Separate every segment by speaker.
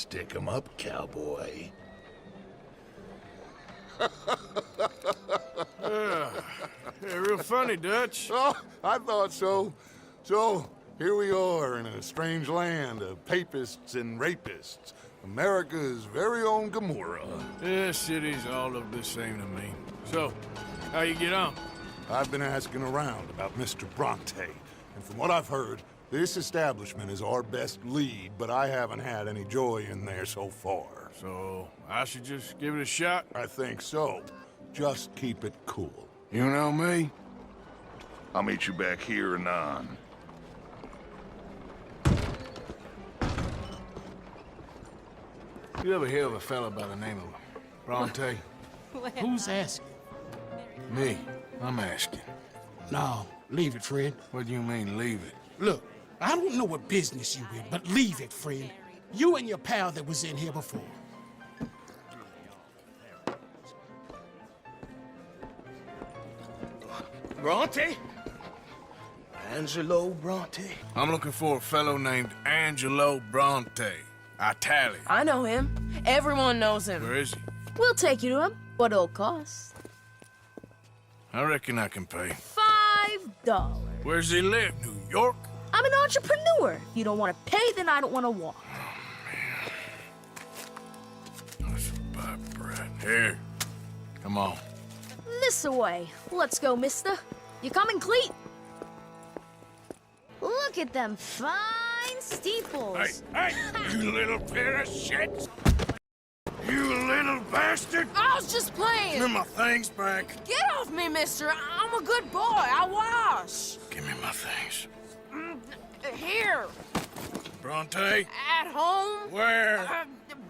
Speaker 1: Stick 'em up, cowboy.
Speaker 2: Yeah, real funny, Dutch.
Speaker 1: Oh, I thought so. So, here we are in a strange land of papists and rapists. America's very own Gomorrah.
Speaker 2: Yeah, cities all look the same to me. So, how you get on?
Speaker 1: I've been asking around about Mr. Bronte, and from what I've heard, this establishment is our best lead, but I haven't had any joy in there so far.
Speaker 2: So, I should just give it a shot?
Speaker 1: I think so. Just keep it cool.
Speaker 2: You know me?
Speaker 3: I'll meet you back here anon.
Speaker 2: You ever hear of a fella by the name of Bronte?
Speaker 4: Who's asking?
Speaker 2: Me. I'm asking.
Speaker 4: No, leave it, friend.
Speaker 2: What do you mean, leave it?
Speaker 4: Look, I don't know what business you in, but leave it, friend. You and your pal that was in here before.
Speaker 5: Bronte? Angelo Bronte?
Speaker 2: I'm looking for a fellow named Angelo Bronte. Italian.
Speaker 6: I know him. Everyone knows him.
Speaker 2: Where is he?
Speaker 6: We'll take you to him. What it'll cost?
Speaker 2: I reckon I can pay.
Speaker 6: $5.
Speaker 2: Where's he live? New York?
Speaker 6: I'm an entrepreneur. If you don't want to pay, then I don't want to walk.
Speaker 2: That's a bad bread. Here. Come on.
Speaker 6: This away. Let's go, mister. You coming, Cleet? Look at them fine steeples.
Speaker 2: Hey, you little pair of shit! You little bastard!
Speaker 6: I was just playing.
Speaker 2: Give me my things back.
Speaker 6: Get off me, mister. I'm a good boy. I wash.
Speaker 2: Give me my things.
Speaker 6: Here.
Speaker 2: Bronte?
Speaker 6: At home.
Speaker 2: Where?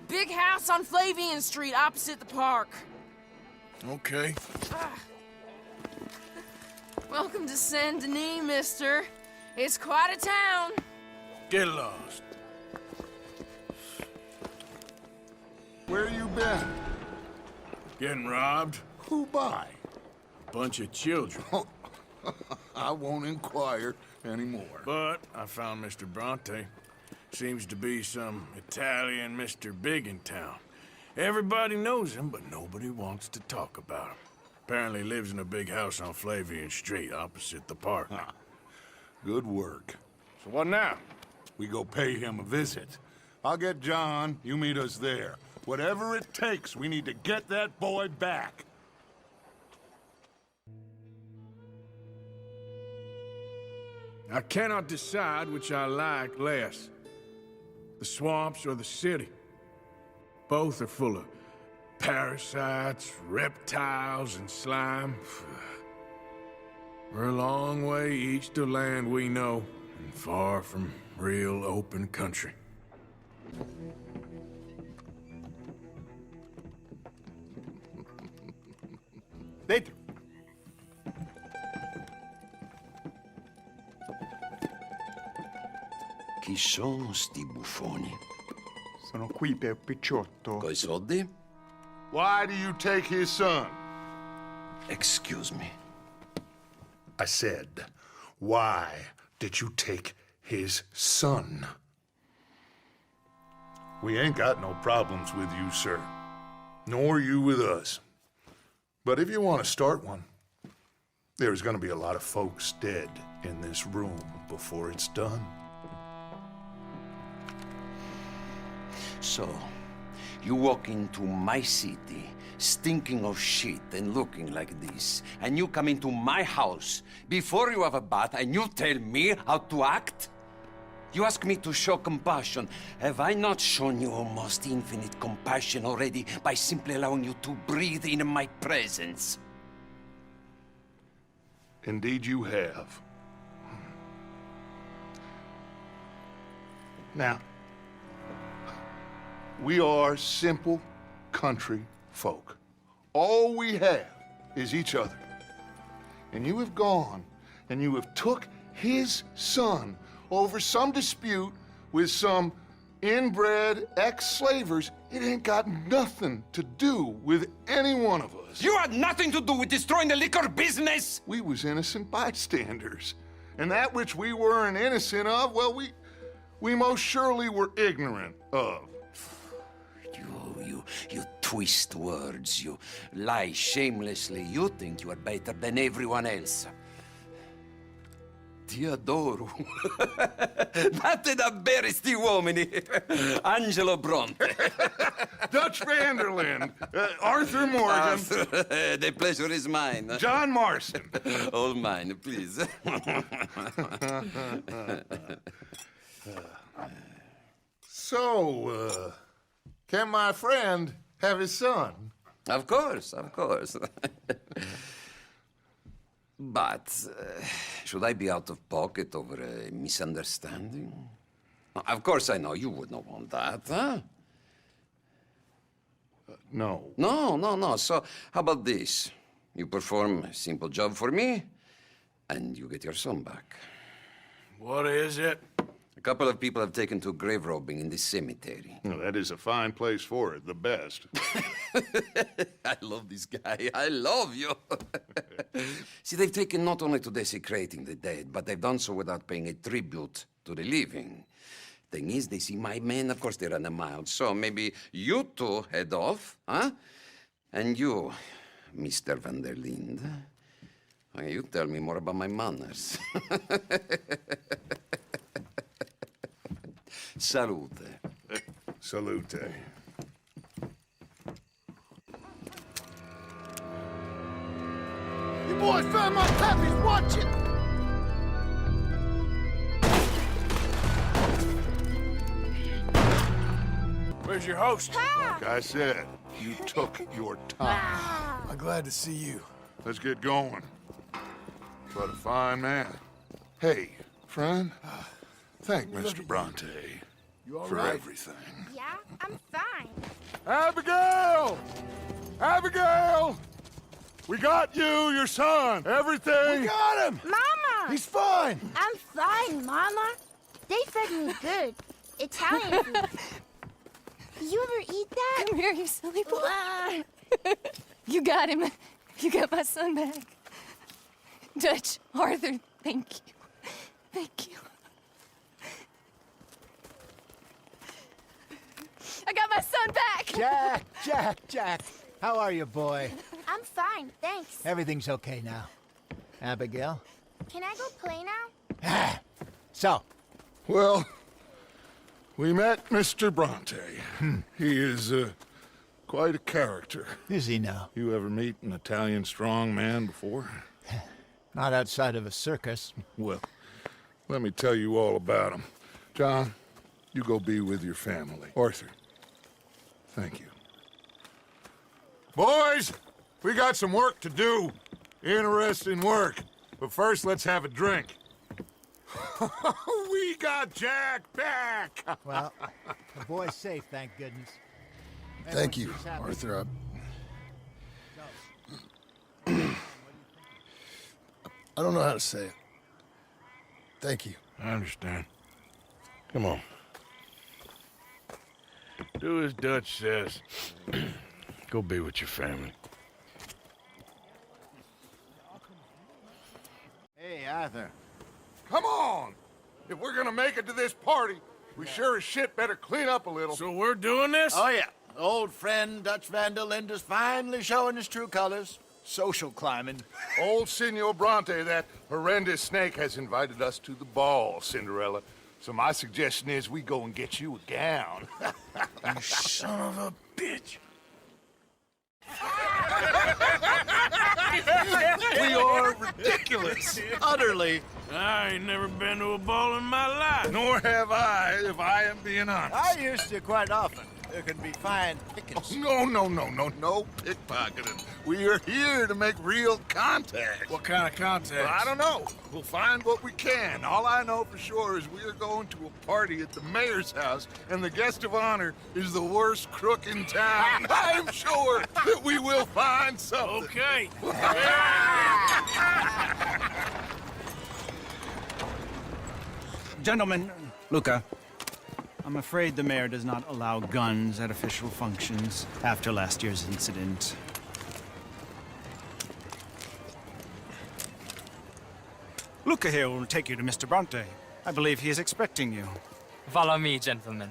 Speaker 6: Big house on Flavian Street, opposite the park.
Speaker 2: Okay.
Speaker 6: Welcome to Saint Denis, mister. It's quite a town.
Speaker 2: Get lost.
Speaker 1: Where you been?
Speaker 2: Getting robbed?
Speaker 1: Who by?
Speaker 2: A bunch of children.
Speaker 1: I won't inquire anymore.
Speaker 2: But I found Mr. Bronte. Seems to be some Italian Mr. Big in town. Everybody knows him, but nobody wants to talk about him. Apparently lives in a big house on Flavian Street, opposite the park.
Speaker 1: Good work.
Speaker 2: So what now?
Speaker 1: We go pay him a visit. I'll get John, you meet us there. Whatever it takes, we need to get that boy back.
Speaker 2: I cannot decide which I like less. The swamps or the city. Both are full of parasites, reptiles, and slime. We're a long way east of land we know, and far from real open country.
Speaker 1: Dentro.
Speaker 7: Chi sono sti buffoni?
Speaker 8: Sono qui per Picciotto.
Speaker 7: Coi soldi?
Speaker 1: Why do you take his son?
Speaker 7: Excuse me.
Speaker 1: I said, why did you take his son? We ain't got no problems with you, sir. Nor you with us. But if you want to start one, there's gonna be a lot of folks dead in this room before it's done.
Speaker 7: So, you walk into my city, stinking of shit and looking like this, and you come into my house before you have a bath and you tell me how to act? You ask me to show compassion. Have I not shown you almost infinite compassion already by simply allowing you to breathe in my presence?
Speaker 1: Indeed you have. Now, we are simple country folk. All we have is each other. And you have gone and you have took his son over some dispute with some inbred ex-slavers. It ain't got nothing to do with any one of us.
Speaker 7: You had nothing to do with destroying the liquor business!
Speaker 1: We was innocent bystanders. And that which we weren't innocent of, well, we most surely were ignorant of.
Speaker 7: You twist words, you lie shamelessly. You think you are better than everyone else. Ti adoro. Date davvero sti uomini. Angelo Bronte.
Speaker 1: Dutch Vanderlyn, Arthur Morgan,
Speaker 7: The pleasure is mine.
Speaker 1: John Marston.
Speaker 7: All mine, please.
Speaker 1: So, can my friend have his son?
Speaker 7: Of course, of course. But should I be out of pocket over a misunderstanding? Of course I know you would not want that, huh?
Speaker 1: No.
Speaker 7: No. So how about this? You perform a simple job for me, and you get your son back.
Speaker 2: What is it?
Speaker 7: A couple of people have taken to grave robbing in this cemetery.
Speaker 1: Well, that is a fine place for it, the best.
Speaker 7: I love this guy. I love you. See, they've taken not only to desecrating the dead, but they've done so without paying a tribute to the living. Thing is, they see my men, of course they run a mile. So maybe you two head off, huh? And you, Mr. Van der Linde, you tell me more about my manners. Salute.
Speaker 1: Salute.
Speaker 5: You boys found my puppies, watch it!
Speaker 2: Where's your host?
Speaker 1: Like I said, you took your time.
Speaker 2: I'm glad to see you.
Speaker 1: Let's get going. What a fine man. Hey, friend, thank Mr. Bronte for everything.
Speaker 9: Yeah, I'm fine.
Speaker 1: Abigail! Abigail! We got you, your son, everything.
Speaker 5: We got him!
Speaker 9: Mama!
Speaker 5: He's fine!
Speaker 9: I'm fine, Mama. They fed me good. Italian food. You ever eat that?
Speaker 6: Come here, you silly boy. You got him. You got my son back. Dutch, Arthur, thank you. Thank you. I got my son back!
Speaker 5: Jack. How are you, boy?
Speaker 9: I'm fine, thanks.
Speaker 5: Everything's okay now. Abigail?
Speaker 9: Can I go play now?
Speaker 5: So,
Speaker 1: Well, we met Mr. Bronte. He is quite a character.
Speaker 5: is he now?
Speaker 1: You ever meet an Italian strong man before?
Speaker 5: Not outside of a circus.
Speaker 1: Well, let me tell you all about him. John, you go be with your family. Arthur, thank you. Boys, we got some work to do. Interesting work. But first, let's have a drink. We got Jack back!
Speaker 5: Well, the boy's safe, thank goodness.
Speaker 10: Thank you,
Speaker 5: Everyone seems happy.
Speaker 10: Arthur. I don't know how to say it. Thank you.
Speaker 2: I understand. Come on. Do as Dutch says. Go be with your family.
Speaker 5: Hey, Arthur.
Speaker 1: Come on! If we're gonna make it to this party, we sure as shit better clean up a little.
Speaker 2: So we're doing this?
Speaker 5: Oh, yeah. Old friend Dutch Van der Linde's finally showing his true colors. Social climbing.
Speaker 1: Old Senor Bronte, that horrendous snake, has invited us to the ball, Cinderella. So my suggestion is we go and get you a gown.
Speaker 2: You son of a bitch.
Speaker 5: We are ridiculous. Utterly.
Speaker 2: I ain't never been to a ball in my life.
Speaker 1: Nor have I, if I am being honest.
Speaker 5: I used to quite often. There can be fine pickings.
Speaker 1: No pickpocketing. We are here to make real contact.
Speaker 2: What kind of contact?
Speaker 1: Well, I don't know. We'll find what we can. All I know for sure is we are going to a party at the mayor's house, and the guest of honor is the worst crook in town. I'm sure that we will find something.
Speaker 2: Okay.
Speaker 11: Gentlemen, Luca, I'm afraid the mayor does not allow guns at official functions after last year's incident. Luca here will take you to Mr. Bronte. I believe he is expecting you.
Speaker 12: Follow me, gentlemen.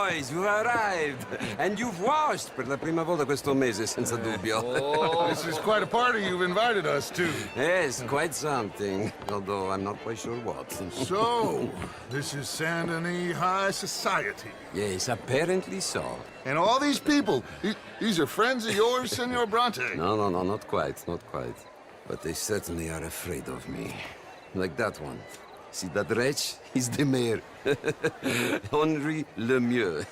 Speaker 7: boys, you arrived. And you've washed per la prima volta questo mese, senza dubbio.
Speaker 1: This is quite a party you've invited us to.
Speaker 7: Yes, quite something. Although I'm not quite sure what.
Speaker 1: So, this is Saint Denis High Society.
Speaker 7: Yes, apparently so.
Speaker 1: And all these people, these are friends of yours, Senor Bronte?
Speaker 7: No, not quite, not quite. But they certainly are afraid of me. Like that one. See that wretch? He's the mayor. Henri Lemieux.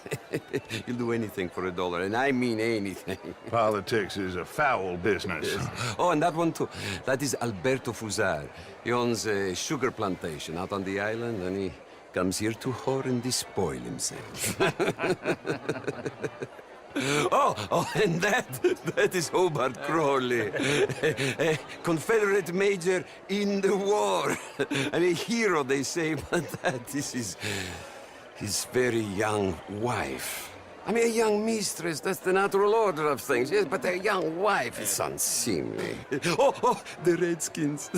Speaker 7: He'll do anything for $1, and I mean anything.
Speaker 1: Politics is a foul business.
Speaker 7: Yes. Oh, and that one too. That is Alberto Fusar. He owns a sugar plantation out on the island, and he comes here to whore and despoil himself. Oh, and that is Hobart Crawley, a Confederate major in the war, and a hero, they say, but that is his very young wife. I mean, a young mistress, that's the natural order of things, yes, but a young wife is unseemly. Oh, the Redskins.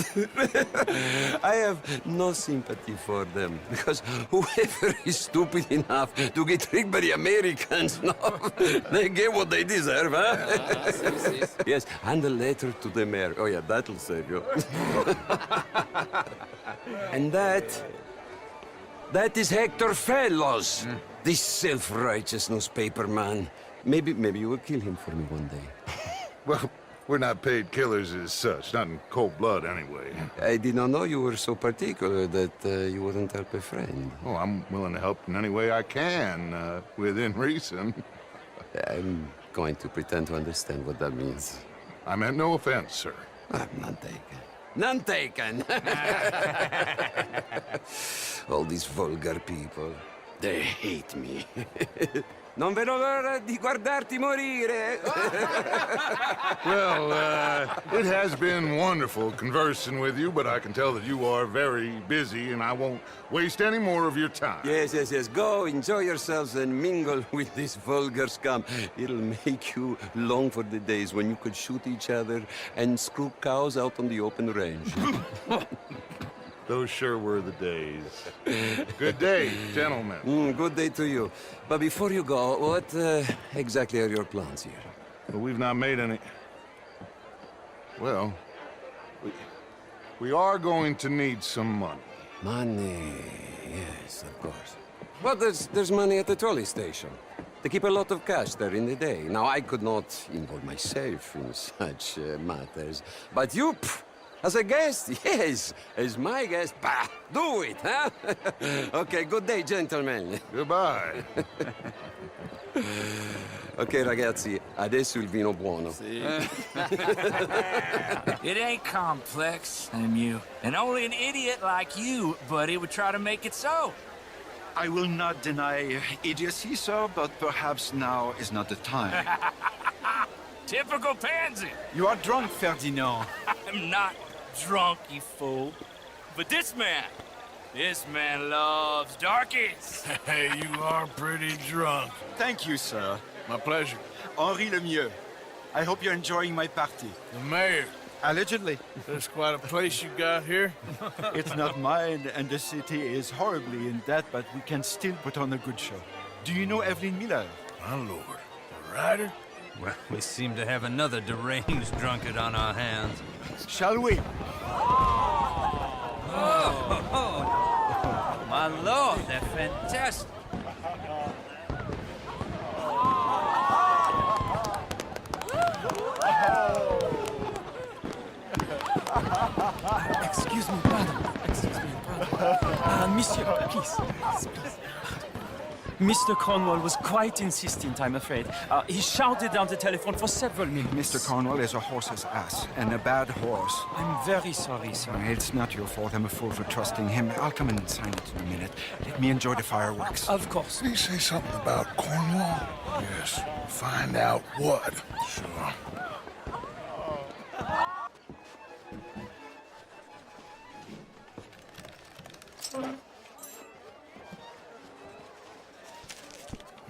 Speaker 7: I have no sympathy for them, because whoever is stupid enough to get tricked by the Americans, no, they get what they deserve, huh? Yes, and a letter to the mayor. Oh, yeah, that'll save you. And that is Hector Fellows. This self-righteous newspaper man. Maybe you will kill him for me one day.
Speaker 1: Well, we're not paid killers as such, not in cold blood anyway.
Speaker 7: I did not know you were so particular that you wouldn't help a friend.
Speaker 1: Oh, I'm willing to help in any way I can, within reason.
Speaker 7: I'm going to pretend to understand what that means.
Speaker 1: I meant no offense, sir.
Speaker 7: None taken. None taken! All these vulgar people. They hate me. Non vedo l'ora di guardarti morire.
Speaker 1: Well, it has been wonderful conversing with you, but I can tell that you are very busy, and I won't waste any more of your time.
Speaker 7: Yes. Go, enjoy yourselves, and mingle with this vulgar scum. It'll make you long for the days when you could shoot each other and screw cows out on the open range.
Speaker 1: Those sure were the days. Good day, gentlemen.
Speaker 7: Good day to you. But before you go, what exactly are your plans here?
Speaker 1: Well, we've not made any... Well, we are going to need some money.
Speaker 7: Money, yes, of course. Well, there's money at the trolley station. They keep a lot of cash there in the day. Now, I could not involve myself in such matters. But you... As a guest, yes. As my guest, bah, do it, huh? Okay, good day, gentlemen.
Speaker 1: Goodbye.
Speaker 7: Ok, ragazzi, adesso il vino buono.
Speaker 12: It ain't complex, Lemieux. And only an idiot like you, buddy, would try to make it so.
Speaker 8: I will not deny idiocy, sir, but perhaps now is not the time.
Speaker 12: Typical pansy.
Speaker 8: You are drunk, Ferdinand.
Speaker 12: I'm not drunk, you fool. But this man loves darkies.
Speaker 2: Hey, you are pretty drunk.
Speaker 8: Thank you, sir.
Speaker 2: My pleasure.
Speaker 8: Henri Lemieux. I hope you're enjoying my party.
Speaker 2: The mayor.
Speaker 8: Allegedly.
Speaker 2: There's quite a place you got here.
Speaker 8: It's not mine, and the city is horribly in debt, but we can still put on a good show. Do you know Evelyn Miller?
Speaker 2: My lord. A writer?
Speaker 13: Well, we seem to have another deranged drunkard on our hands.
Speaker 8: Shall we?
Speaker 13: Oh, my lord, they're fantastic.
Speaker 14: Excuse me, pardon. Monsieur, please. Mr. Cornwall was quite insistent, I'm afraid. He shouted down the telephone for several minutes.
Speaker 8: Mr. Cornwall is a horse's ass, and a bad horse.
Speaker 14: I'm very sorry, sir.
Speaker 8: It's not your fault. I'm a fool for trusting him. I'll come and sign it in a minute. Let me enjoy the fireworks.
Speaker 14: Of course.
Speaker 3: Did he say something about Cornwall?
Speaker 2: Yes.
Speaker 3: Find out what.
Speaker 2: Sure.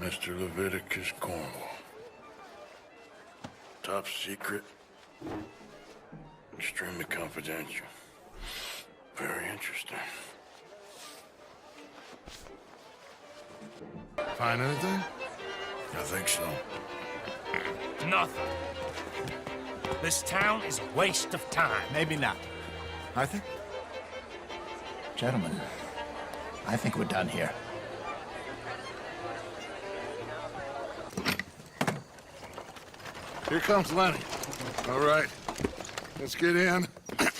Speaker 2: Mr. Leviticus Cornwall. Top secret. Extremely confidential. Very interesting. Find anything? I think so.
Speaker 15: Nothing. This town is a waste of time.
Speaker 5: Maybe not. Arthur? Gentlemen, I think we're done here.
Speaker 1: Here comes Lenny. All right, let's get in.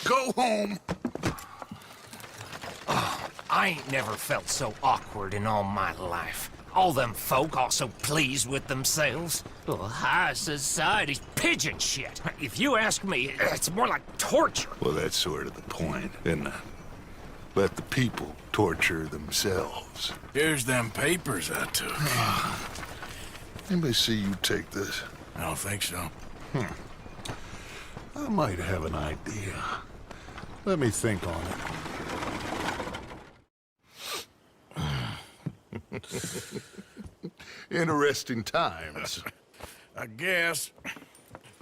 Speaker 1: Go home.
Speaker 15: I ain't never felt so awkward in all my life. All them folk all so pleased with themselves. Oh, high society's pigeon shit. If you ask me, it's more like torture.
Speaker 1: Well, that's sort of the point, isn't it? Let the people torture themselves.
Speaker 2: Here's them papers I took.
Speaker 1: Anybody see you take this?
Speaker 2: I don't think so.
Speaker 1: I might have an idea. Let me think on it. Interesting times.
Speaker 2: I guess.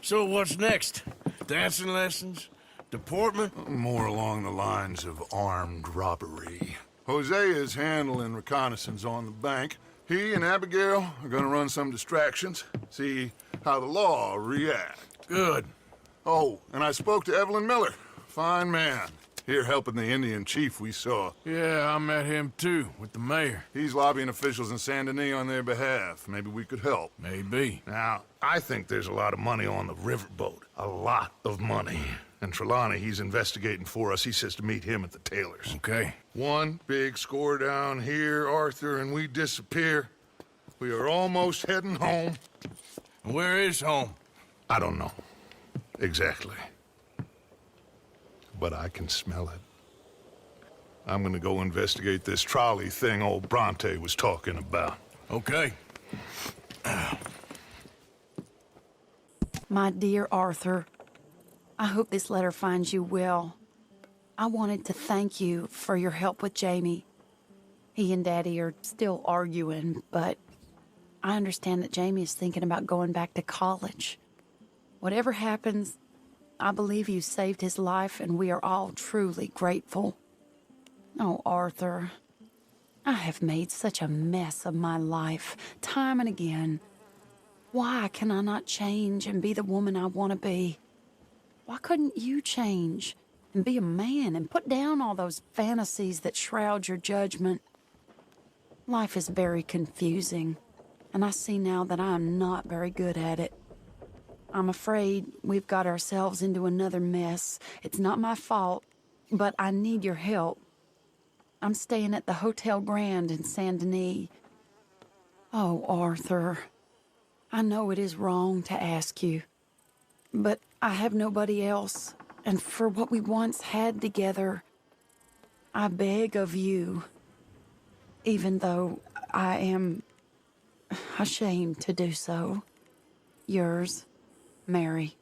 Speaker 2: So what's next? Dancing lessons? Deportment?
Speaker 1: More along the lines of armed robbery. Hosea is handling reconnaissance on the bank. He and Abigail are gonna run some distractions, see how the law reacts.
Speaker 2: Good.
Speaker 1: Oh, and I spoke to Evelyn Miller. Fine man. Here helping the Indian chief we saw.
Speaker 2: Yeah, I met him too, with the mayor.
Speaker 1: He's lobbying officials in Saint Denis on their behalf. Maybe we could help.
Speaker 2: Maybe.
Speaker 1: Now, I think there's a lot of money on the riverboat. A lot of money. And Trelawney, he's investigating for us. He says to meet him at the Taylor's.
Speaker 2: Okay.
Speaker 1: One big score down here, Arthur, and we disappear. We are almost heading home.
Speaker 2: Where is home?
Speaker 1: I don't know. Exactly. But I can smell it. I'm gonna go investigate this trolley thing old Bronte was talking about.
Speaker 2: Okay.
Speaker 16: My dear Arthur, I hope this letter finds you well. I wanted to thank you for your help with Jamie. He and Daddy are still arguing, but I understand that Jamie is thinking about going back to college. Whatever happens, I believe you saved his life, and we are all truly grateful. Oh, Arthur, I have made such a mess of my life, time and again. Why can I not change and be the woman I want to be? Why couldn't you change and be a man and put down all those fantasies that shroud your judgment? Life is very confusing, and I see now that I am not very good at it. I'm afraid we've got ourselves into another mess. It's not my fault, but I need your help. I'm staying at the Hotel Grand in Saint Denis. Oh, Arthur, I know it is wrong to ask you, but I have nobody else, and for what we once had together, I beg of you, even though I am ashamed to do so. Yours, Mary.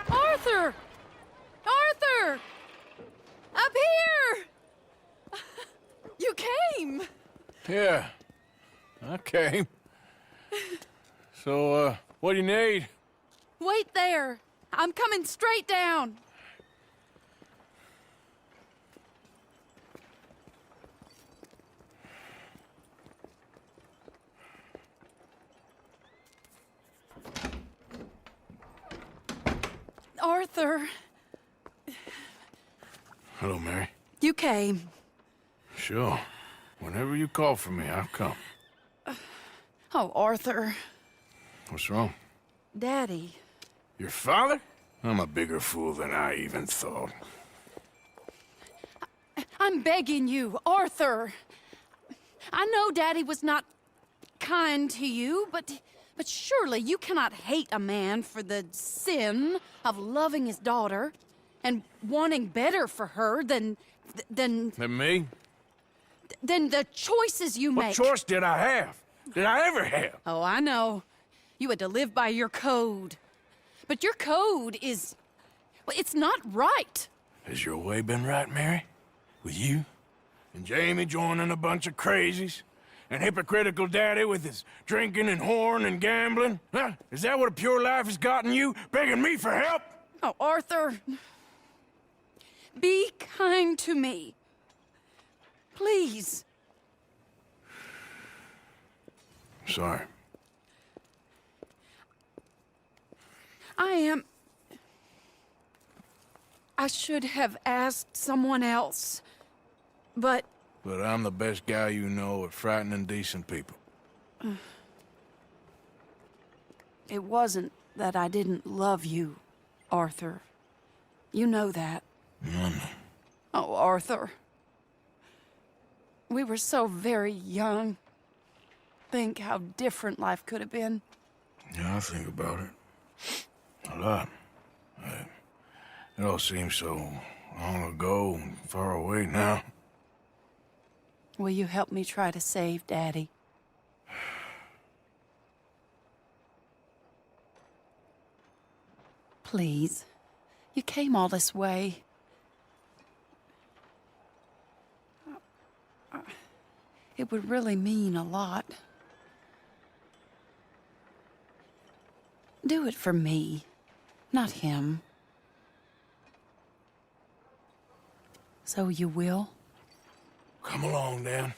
Speaker 6: Arthur! Arthur! Up here! You came!
Speaker 2: Yeah, I came. So, what do you need?
Speaker 6: Wait there. I'm coming straight down. Arthur.
Speaker 2: Hello, Mary.
Speaker 6: You came.
Speaker 2: Sure. Whenever you call for me, I'll come.
Speaker 6: Oh, Arthur.
Speaker 2: What's wrong?
Speaker 6: Daddy.
Speaker 2: Your father? I'm a bigger fool than I even thought.
Speaker 6: I'm begging you, Arthur. I know Daddy was not kind to you, but surely you cannot hate a man for the sin of loving his daughter and wanting better for her than
Speaker 2: Than me?
Speaker 6: than the choices you make.
Speaker 2: What choice did I have? Did I ever have?
Speaker 6: Oh, I know. You had to live by your code. But your code is... well, it's not right.
Speaker 2: Has your way been right, Mary? With you? And Jamie joining a bunch of crazies? And hypocritical daddy with his drinking and whoring and gambling? Huh? Is that what a pure life has gotten you? Begging me for help?
Speaker 6: Oh, Arthur. Be kind to me. Please.
Speaker 2: Sorry.
Speaker 6: I should have asked someone else, but...
Speaker 2: But I'm the best guy you know at frightening decent people.
Speaker 6: It wasn't that I didn't love you, Arthur. You know that. Oh, Arthur. We were so very young. Think how different life could have been.
Speaker 2: Yeah, I think about it. A lot. It all seems so long ago and far away now.
Speaker 6: Will you help me try to save Daddy? Please. You came all this way. It would really mean a lot. Do it for me, not him. So you will?
Speaker 2: Come along, Dan.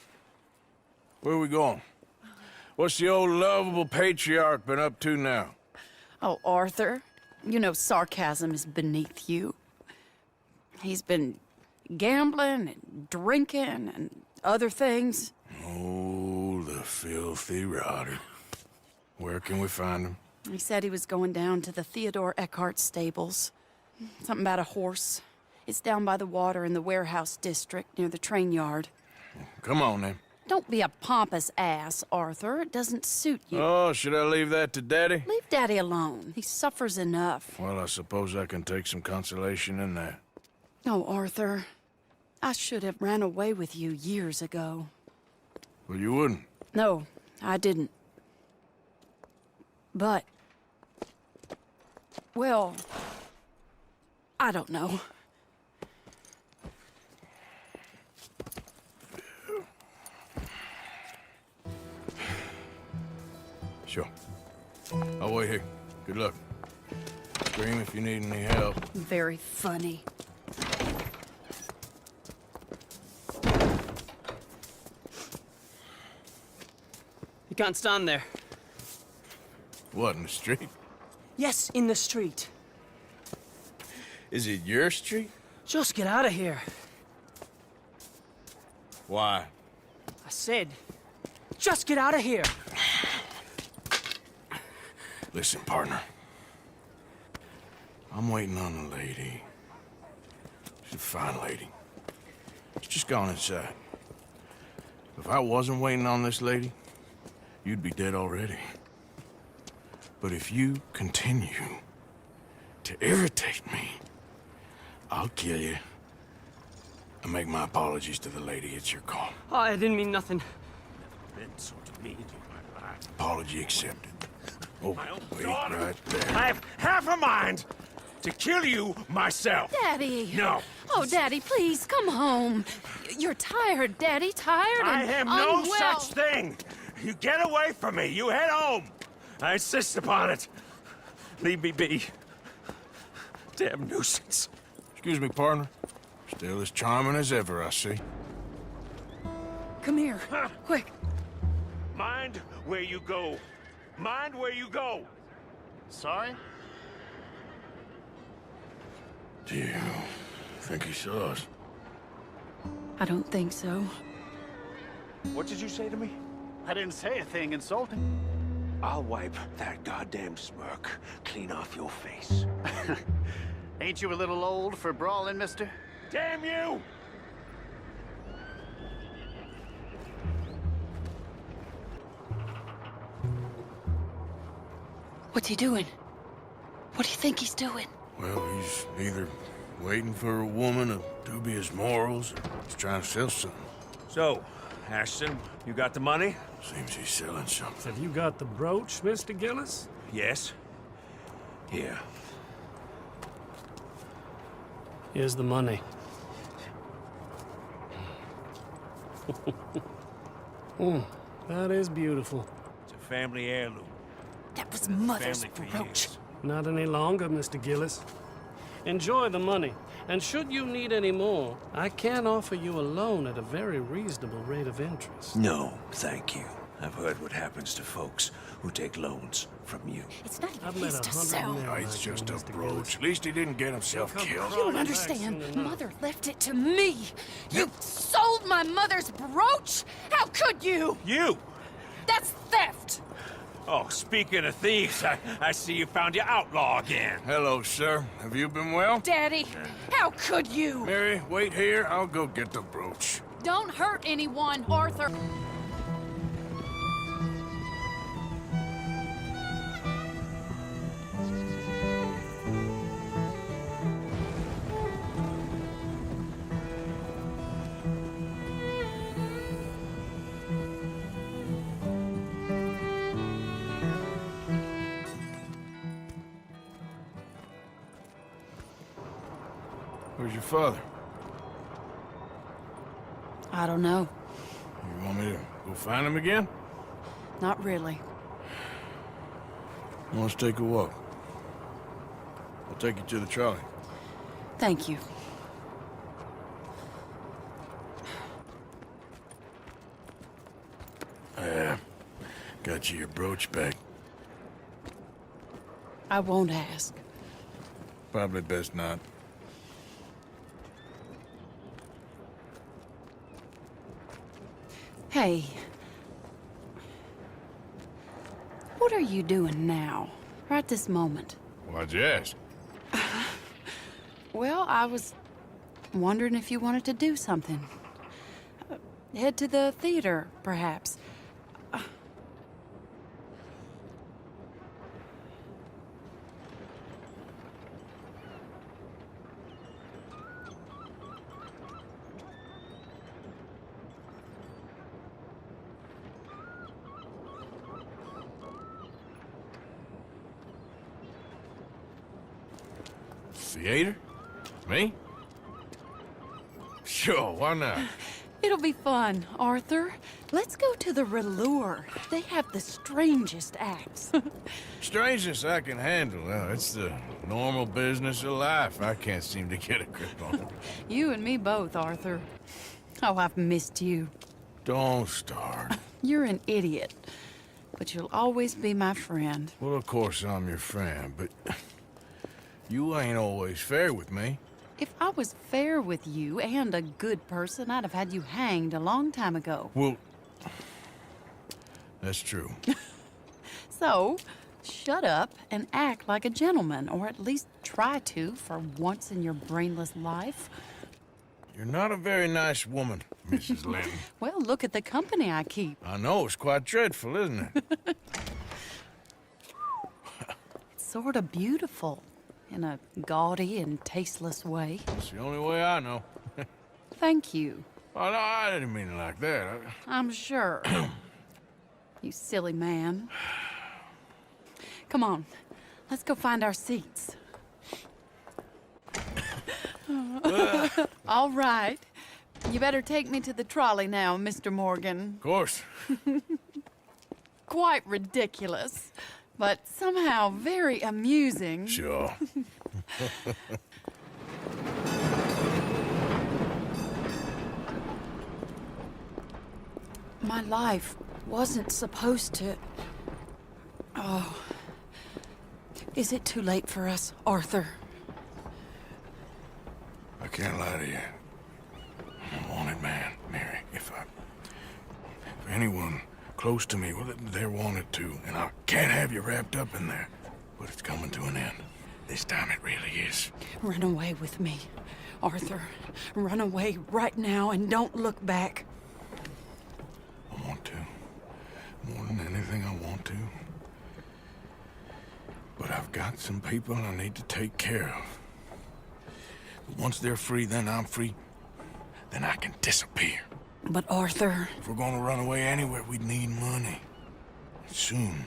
Speaker 2: Where are we going? What's the old lovable patriarch been up to now?
Speaker 6: Oh, Arthur, you know sarcasm is beneath you. He's been gambling and drinking and other things.
Speaker 2: Oh, the filthy rotter. Where can we find him?
Speaker 6: He said he was going down to the Theodore Eckhart stables. Something about a horse. It's down by the water in the warehouse district near the train yard.
Speaker 2: Come on, then.
Speaker 6: Don't be a pompous ass, Arthur. It doesn't suit you.
Speaker 2: Oh, should I leave that to Daddy?
Speaker 6: Leave Daddy alone. He suffers enough.
Speaker 2: Well, I suppose I can take some consolation in that.
Speaker 6: Oh, Arthur. I should have ran away with you years ago.
Speaker 2: Well, you wouldn't.
Speaker 6: No, I didn't. But... well... I don't know.
Speaker 2: Sure. I'll wait here. Good luck. Scream if you need any help.
Speaker 6: Very funny.
Speaker 14: You can't stand there.
Speaker 2: What, in the street?
Speaker 14: Yes, in the street.
Speaker 2: Is it your street?
Speaker 14: Just get out of here.
Speaker 2: Why?
Speaker 14: I said, just get out of here.
Speaker 2: Listen, partner. I'm waiting on a lady. She's a fine lady. She's just gone inside. If I wasn't waiting on this lady, you'd be dead already. But if you continue to irritate me, I'll kill you. And make my apologies to the lady. It's your call.
Speaker 14: Oh, I didn't mean nothing.
Speaker 2: Been so demeaned in my life. Apology accepted. Oh, wait right there.
Speaker 15: I have half a mind to kill you myself.
Speaker 6: Daddy!
Speaker 15: No.
Speaker 6: Oh, Daddy, please, come home. You're tired, Daddy, tired
Speaker 15: I
Speaker 6: and
Speaker 15: am no
Speaker 6: unwell.
Speaker 15: such thing. You get away from me. You head home. I insist upon it. Leave me be. Damn nuisance.
Speaker 2: Excuse me, partner. Still as charming as ever, I see.
Speaker 6: Come here, quick.
Speaker 15: Mind where you go. Mind where you go.
Speaker 5: Sorry?
Speaker 2: Do you think he saw us?
Speaker 6: I don't think so.
Speaker 15: What did you say to me?
Speaker 5: I didn't say a thing insulting.
Speaker 15: I'll wipe that goddamn smirk clean off your face.
Speaker 5: Ain't you a little old for brawling, mister?
Speaker 15: Damn you!
Speaker 6: What's he doing? What do you think he's doing?
Speaker 2: Well, he's either waiting for a woman of dubious morals or he's trying to sell something.
Speaker 15: So, Ashton, you got the money?
Speaker 2: Seems he's selling something.
Speaker 4: Have you got the brooch, Mr. Gillis?
Speaker 15: Yes. Here.
Speaker 4: Here's the money. That is beautiful.
Speaker 15: It's a family heirloom.
Speaker 6: That was Mother's
Speaker 15: Family for
Speaker 6: brooch.
Speaker 15: years.
Speaker 4: Not any longer, Mr. Gillis. Enjoy the money. And should you need any more, I can offer you a loan at a very reasonable rate of interest.
Speaker 15: No, thank you.
Speaker 17: I've heard what happens to folks who take loans from you.
Speaker 6: It's not even his to sell.
Speaker 2: No, it's just a brooch. At least he didn't get himself killed.
Speaker 6: You don't understand. Mother left it to me. You sold my mother's brooch? How could you?
Speaker 17: You!
Speaker 6: That's theft.
Speaker 17: Oh, speaking of thieves, I see you found your outlaw again.
Speaker 2: Hello, sir. Have you been well?
Speaker 6: Daddy, how could you?
Speaker 2: Mary, wait here. I'll go get the brooch.
Speaker 6: Don't hurt anyone, Arthur.
Speaker 2: Where's your father?
Speaker 16: I don't know.
Speaker 2: You want me to go find him again?
Speaker 16: Not really.
Speaker 2: Let's take a walk. I'll take you to the trolley.
Speaker 16: Thank you.
Speaker 2: Got you your brooch back.
Speaker 16: I won't ask.
Speaker 2: Probably best not.
Speaker 16: Hey. What are you doing now? Right this moment?
Speaker 2: Why'd you ask?
Speaker 16: Well, I was wondering if you wanted to do something. Head to the theater, perhaps.
Speaker 2: Theater? Me? Sure, why not?
Speaker 16: It'll be fun, Arthur. Let's go to the Relure. They have the strangest acts.
Speaker 2: Strangeness I can handle. Well, it's the normal business of life. I can't seem to get a grip on.
Speaker 16: You and me both, Arthur. Oh, I've missed you.
Speaker 2: Don't start.
Speaker 16: You're an idiot, but you'll always be my friend.
Speaker 2: Well, of course I'm your friend, but you ain't always fair with me.
Speaker 16: If I was fair with you and a good person, I'd have had you hanged a long time ago.
Speaker 2: Well, that's true.
Speaker 16: So, shut up and act like a gentleman, or at least try to for once in your brainless life.
Speaker 2: You're not a very nice woman, Mrs. Lynn.
Speaker 16: Well, look at the company I keep.
Speaker 2: I know, it's quite dreadful, isn't it?
Speaker 16: It's sort of beautiful. In a gaudy and tasteless way.
Speaker 2: It's the only way I know.
Speaker 16: Thank you.
Speaker 2: Oh, no, I didn't mean it like that.
Speaker 16: I'm sure. You silly man. Come on, let's go find our seats. All right. You better take me to the trolley now, Mr. Morgan.
Speaker 2: Of course.
Speaker 16: Quite ridiculous, but somehow very amusing.
Speaker 2: Sure.
Speaker 16: My life wasn't supposed to... Oh. Is it too late for us, Arthur?
Speaker 2: I can't lie to you. I'm a wanted man, Mary. If anyone close to me, well, they're wanted too, and I can't have you wrapped up in there. But it's coming to an end. This time it really is.
Speaker 16: Run away with me, Arthur. Run away right now and don't look back.
Speaker 2: I want to. More than anything, I want to. But I've got some people I need to take care of. But once they're free, then I'm free. Then I can disappear.
Speaker 16: But Arthur...
Speaker 2: If we're gonna run away anywhere, we'd need money. Soon,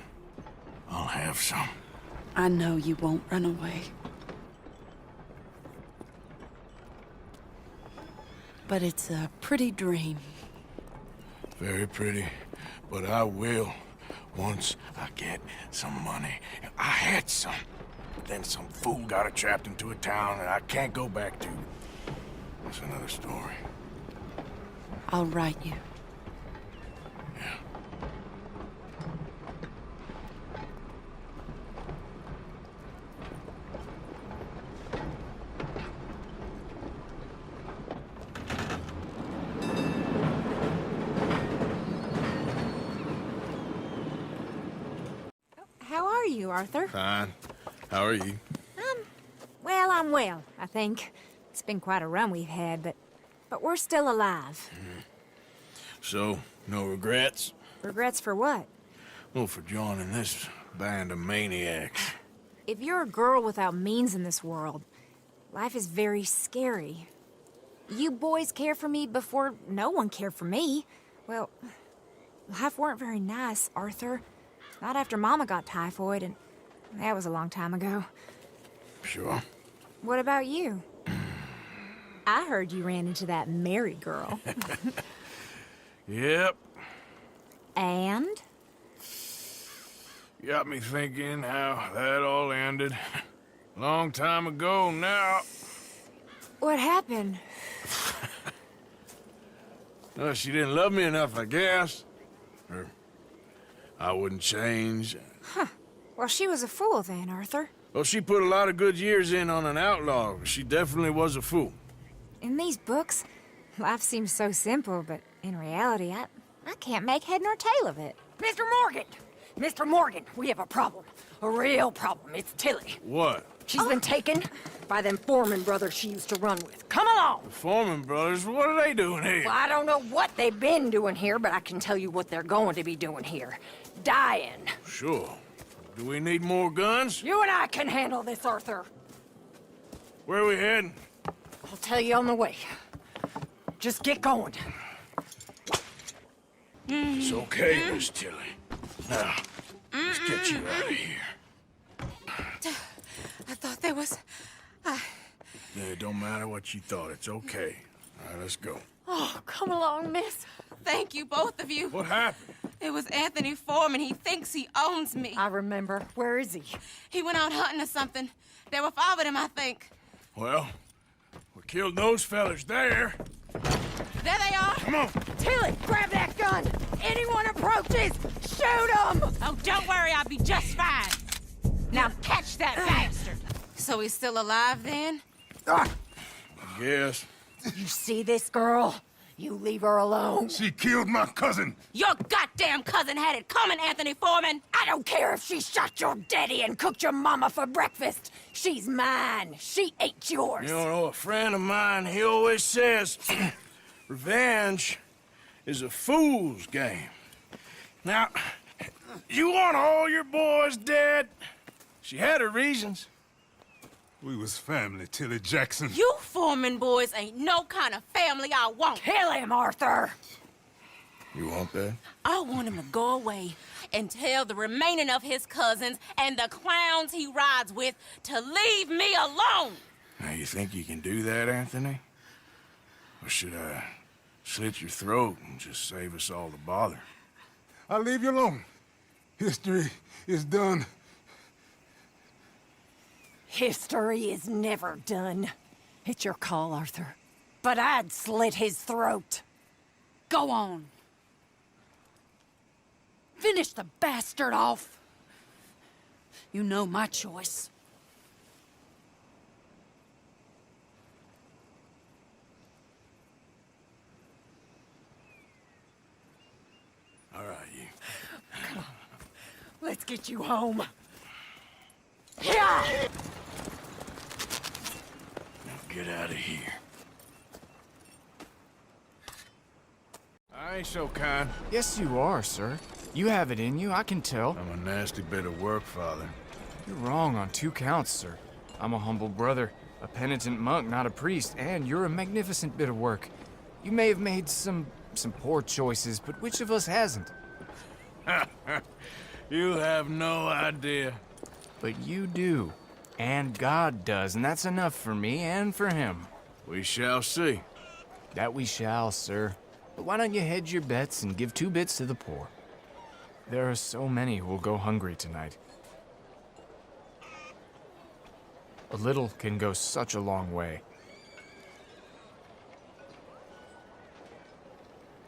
Speaker 2: I'll have some.
Speaker 16: I know you won't run away. But it's a pretty dream.
Speaker 2: Very pretty, but I will once I get some money. I had some, but then some fool got it trapped into a town that I can't go back to. That's another story.
Speaker 16: I'll write you.
Speaker 2: Yeah.
Speaker 18: you, Arthur?
Speaker 2: Fine. How are you?
Speaker 18: Well, I'm well, I think. It's been quite a run we've had, but we're still alive.
Speaker 2: So, no regrets?
Speaker 18: Regrets for what?
Speaker 2: Well, for joining this band of maniacs.
Speaker 18: If you're a girl without means in this world, life is very scary. You boys cared for me before no one cared for me. Well, life weren't very nice, Arthur. Not after Mama got typhoid, and that was a long time ago.
Speaker 2: Sure.
Speaker 18: What about you? I heard you ran into that Mary girl.
Speaker 2: Yep.
Speaker 18: And?
Speaker 2: Got me thinking how that all ended. Long time ago now.
Speaker 18: What happened?
Speaker 2: Well, she didn't love me enough, I guess. Or I wouldn't change.
Speaker 18: Huh. Well, she was a fool then, Arthur.
Speaker 2: Well, she put a lot of good years in on an outlaw. She definitely was a fool.
Speaker 18: In these books, life seems so simple, but in reality, I can't make head nor tail of it.
Speaker 19: Mr. Morgan! Mr. Morgan, we have a problem. A real problem. It's Tilly.
Speaker 2: What?
Speaker 19: She's been taken by them Foreman brothers she used to run with. Come along!
Speaker 2: The Foreman brothers? What are they doing here?
Speaker 19: Well, I don't know what they've been doing here, but I can tell you what they're going to be doing here. Dying.
Speaker 2: Sure. Do we need more guns?
Speaker 19: You and I can handle this, Arthur.
Speaker 2: Where are we heading?
Speaker 19: I'll tell you on the way. Just get going.
Speaker 2: It's okay, Miss Tilly. Now, let's get you out of here.
Speaker 6: I thought there was...
Speaker 2: Yeah, it don't matter what you thought. It's okay. All right, let's go.
Speaker 6: Oh, come along, miss. Thank you, both of you.
Speaker 2: What happened?
Speaker 6: It was Anthony Foreman. He thinks he owns me.
Speaker 19: I remember. Where is he?
Speaker 6: He went out hunting or something. There were 5 of them, I think.
Speaker 2: Well, we killed those fellas there.
Speaker 6: There they are.
Speaker 2: Come on.
Speaker 19: Tilly, grab that gun. Anyone approaches, shoot them.
Speaker 6: Oh, don't worry. I'll be just fine.
Speaker 19: Now catch that bastard.
Speaker 6: So he's still alive, then?
Speaker 2: I guess.
Speaker 19: You see this girl? You leave her alone.
Speaker 3: She killed my cousin.
Speaker 6: Your goddamn cousin had it coming, Anthony Foreman.
Speaker 19: I don't care if she shot your daddy and cooked your mama for breakfast. She's mine. She ate yours.
Speaker 2: You know, a friend of mine, he always says, revenge is a fool's game. Now, you want all your boys dead? She had her reasons.
Speaker 3: We was family, Tilly Jackson.
Speaker 6: You Foreman boys ain't no kind of family I want.
Speaker 19: Kill him, Arthur.
Speaker 2: You want that?
Speaker 6: I want him to go away and tell the remaining of his cousins and the clowns he rides with to leave me alone.
Speaker 2: Now, you think you can do that, Anthony? Or should I slit your throat and just save us all the bother?
Speaker 3: I'll leave you alone. History is done.
Speaker 19: History is never done. It's your call, Arthur. But I'd slit his throat.
Speaker 6: Go on. Finish the bastard off. You know my choice.
Speaker 2: All right, you.
Speaker 19: Come on. Let's get you home. Yeah!
Speaker 2: Now get out of here. I ain't so kind.
Speaker 20: Yes, you are, sir. You have it in you, I can tell.
Speaker 2: I'm a nasty bit of work, Father.
Speaker 20: You're wrong on 2 counts, sir. I'm a humble brother, a penitent monk, not a priest, and you're a magnificent bit of work. You may have made some poor choices, but which of us hasn't?
Speaker 2: You have no idea.
Speaker 20: But you do. And God does, and that's enough for me and for him.
Speaker 2: We shall see.
Speaker 20: That we shall, sir. But why don't you hedge your bets and give 2 bits to the poor? There are so many who will go hungry tonight. A little can go such a long way.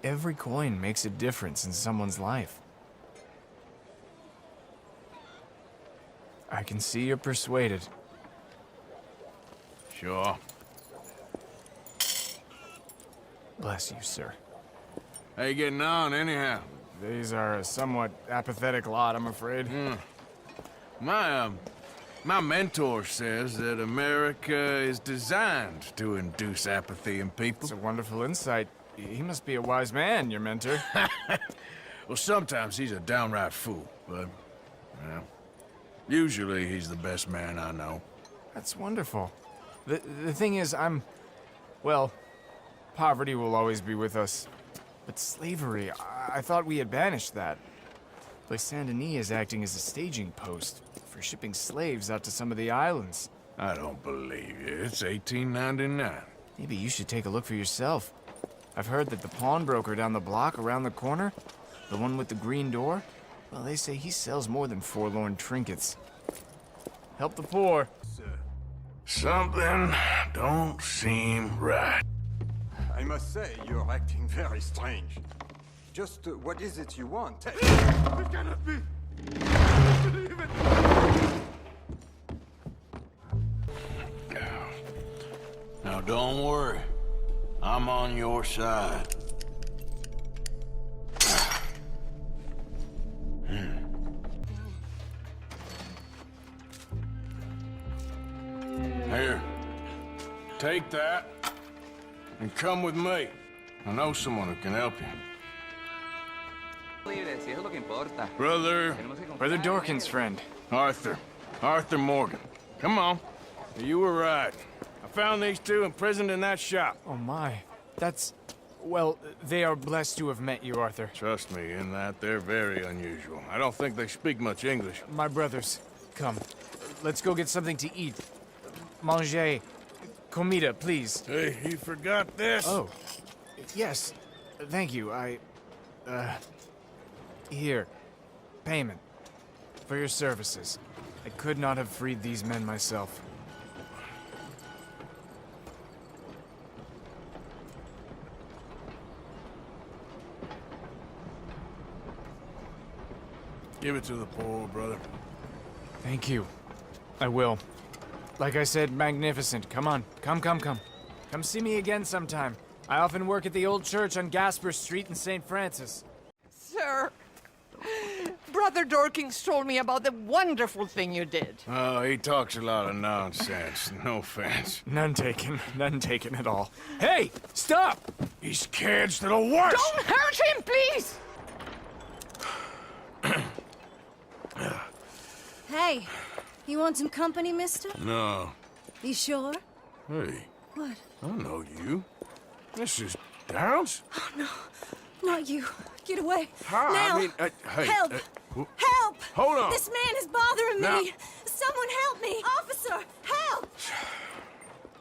Speaker 20: Every coin makes a difference in someone's life. I can see you're persuaded.
Speaker 2: Sure.
Speaker 20: Bless you, sir.
Speaker 2: How you getting on, anyhow?
Speaker 20: These are a somewhat apathetic lot, I'm afraid.
Speaker 2: My mentor says that America is designed to induce apathy in people.
Speaker 20: It's a wonderful insight. He must be a wise man, your mentor.
Speaker 2: Well, sometimes he's a downright fool, but, well, usually he's the best man I know.
Speaker 20: That's wonderful. The thing is, well, poverty will always be with us. But slavery, I thought we had banished that. But Saint Denis is acting as a staging post for shipping slaves out to some of the islands.
Speaker 2: I don't believe you. It's 1899.
Speaker 20: Maybe you should take a look for yourself. I've heard that the pawnbroker down the block around the corner, the one with the green door, well, they say he sells more than forlorn trinkets. Help the poor.
Speaker 2: Something don't seem right.
Speaker 8: I must say, you're acting very strange. Just what is it you want? It cannot be! Believe it!
Speaker 2: Now don't worry. I'm on your side. Here. Take that. And come with me. I know someone who can help you.
Speaker 20: Brother Dorkin's friend.
Speaker 2: Arthur. Arthur Morgan. Come on. You were right. I found these two imprisoned in that shop.
Speaker 20: Oh my. Well, they are blessed to have met you, Arthur.
Speaker 2: Trust me, in that they're very unusual. I don't think they speak much English.
Speaker 20: My brothers, come. Let's go get something to eat. Manger. Comida, please.
Speaker 2: Hey, you forgot this?
Speaker 20: Oh. Yes. Thank you. Here. Payment. For your services. I could not have freed these men myself.
Speaker 2: Give it to the poor, brother.
Speaker 20: Thank you. I will. Like I said, magnificent. Come on. Come. Come see me again sometime. I often work at the old church on Gasper Street in St. Francis.
Speaker 19: Sir, Brother Dorkins told me about the wonderful thing you did.
Speaker 2: Oh, he talks a lot of nonsense. No offense.
Speaker 20: None taken at all. Hey, stop!
Speaker 2: These kids to the worst!
Speaker 19: Don't hurt him, please!
Speaker 21: Hey, you want some company, mister?
Speaker 2: No.
Speaker 21: You sure?
Speaker 2: Hey.
Speaker 21: What?
Speaker 2: I know you. This is Downs?
Speaker 21: Oh, no. Not you. Get away.
Speaker 2: How?
Speaker 21: Now.
Speaker 2: I mean, hey.
Speaker 21: Help! Help!
Speaker 2: Hold on.
Speaker 21: This man is bothering
Speaker 2: Now.
Speaker 21: me. Someone help me. Officer, help!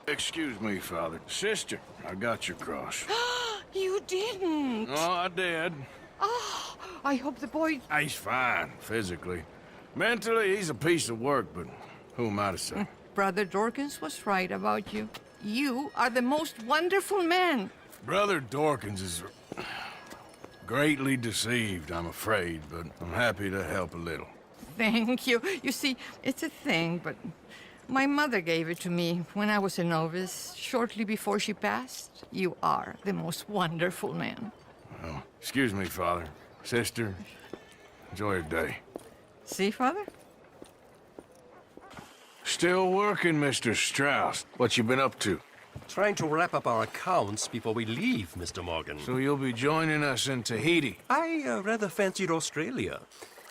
Speaker 2: Excuse me, Father. Sister, I got your cross.
Speaker 19: You didn't.
Speaker 2: Oh, I did.
Speaker 19: Oh, I hope the boy...
Speaker 2: He's fine, physically. Mentally, he's a piece of work, but who am I to say?
Speaker 19: Brother Dorkins was right about you. You are the most wonderful man.
Speaker 2: Brother Dorkins is greatly deceived, I'm afraid, but I'm happy to help a little.
Speaker 19: Thank you. You see, it's a thing, but my mother gave it to me when I was a novice, shortly before she passed. You are the most wonderful man.
Speaker 2: Well, excuse me, Father. Sister, enjoy your day.
Speaker 19: See, Father?
Speaker 2: Still working, Mr. Strauss. What you been up to?
Speaker 22: Trying to wrap up our accounts before we leave, Mr. Morgan.
Speaker 2: So you'll be joining us in Tahiti?
Speaker 22: I rather fancied Australia.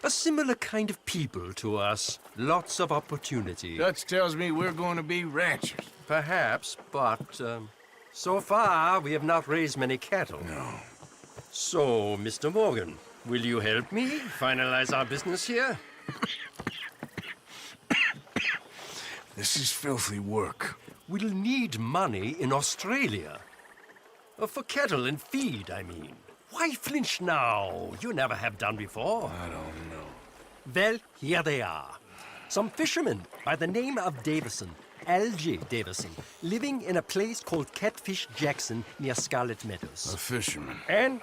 Speaker 22: A similar kind of people to us. Lots of opportunity.
Speaker 2: Dutch tells me we're going to be ranchers.
Speaker 22: Perhaps, but so far we have not raised many cattle.
Speaker 2: No.
Speaker 22: So, Mr. Morgan, will you help me finalize our business here?
Speaker 2: This is filthy work.
Speaker 22: We'll need money in Australia. For cattle and feed, I mean. Why flinch now? You never have done before.
Speaker 2: I don't know.
Speaker 22: Well, here they are. Some fishermen by the name of Davison, L.J. Davison, living in a place called Catfish Jackson near Scarlet Meadows.
Speaker 2: A fisherman.
Speaker 22: And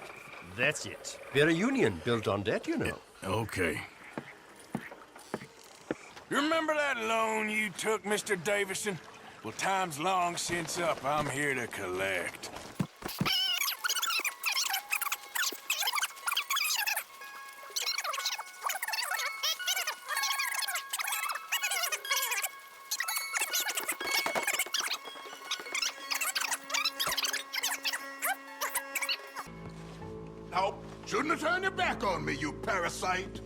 Speaker 22: that's it. We're a union built on that, you know.
Speaker 2: Okay. You remember that loan you took, Mr. Davison? Well, time's long since up. I'm here to collect.
Speaker 3: Nope. Shouldn't have turned your back on me, you parasite.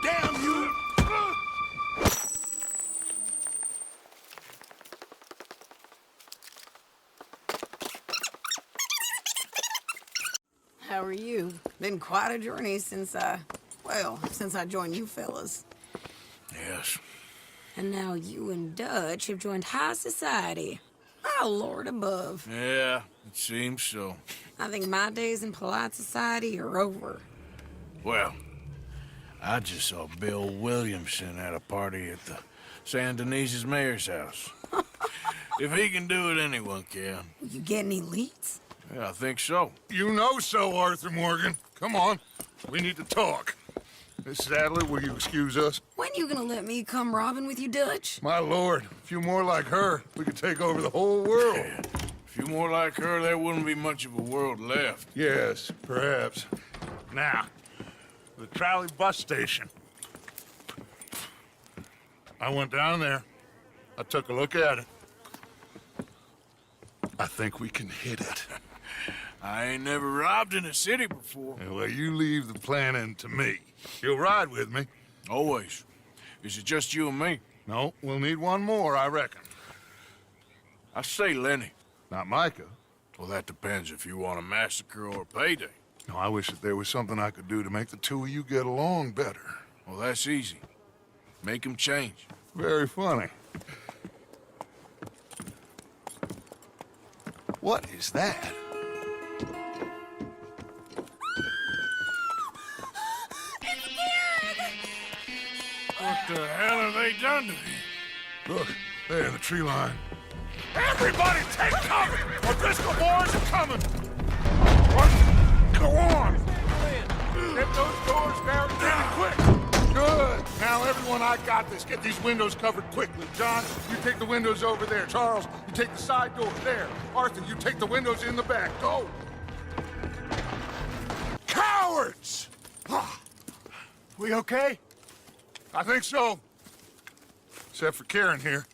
Speaker 3: Damn you!
Speaker 9: How are you? Been quite a journey since I joined you fellas.
Speaker 2: Yes.
Speaker 9: And now you and Dutch have joined high society. Oh, Lord above.
Speaker 2: Yeah, it seems so.
Speaker 9: I think my days in polite society are over.
Speaker 2: Well, I just saw Bill Williamson at a party at the San Denise's mayor's house. If he can do it, anyone can.
Speaker 9: You get any leads?
Speaker 2: Yeah, I think so.
Speaker 3: You know so, Arthur Morgan. Come on. We need to talk. Miss Sadler, will you excuse us?
Speaker 9: When you gonna let me come robbing with you, Dutch?
Speaker 3: My lord, a few more like her, we could take over the whole world.
Speaker 2: Yeah. A few more like her, there wouldn't be much of a world left.
Speaker 3: Yes, perhaps. Now, the trolley bus station. I went down there. I took a look at it. I think we can hit it.
Speaker 2: I ain't never robbed in a city before.
Speaker 3: Yeah, well, you leave the planning to me. You'll ride with me?
Speaker 2: Always. Is it just you and me?
Speaker 3: No, we'll need one more, I reckon.
Speaker 2: I say Lenny.
Speaker 3: Not Micah.
Speaker 2: Well, that depends if you want a massacre or a payday.
Speaker 3: No, I wish that there was something I could do to make the two of you get along better.
Speaker 2: Well, that's easy. Make them change.
Speaker 3: Very funny.
Speaker 1: What is that?
Speaker 2: What the hell have they done to me?
Speaker 3: Look, there in the tree line.
Speaker 17: Everybody take cover! O'Driscoll boys are coming!
Speaker 3: Go on!
Speaker 17: Get those doors barricaded down quick!
Speaker 3: Good! Now, everyone, I got this. Get these windows covered quickly. John, you take the windows over there. Charles, you take the side door there. Arthur, you take the windows in the back. Go! Cowards! We okay? I think so. Except for Karen here.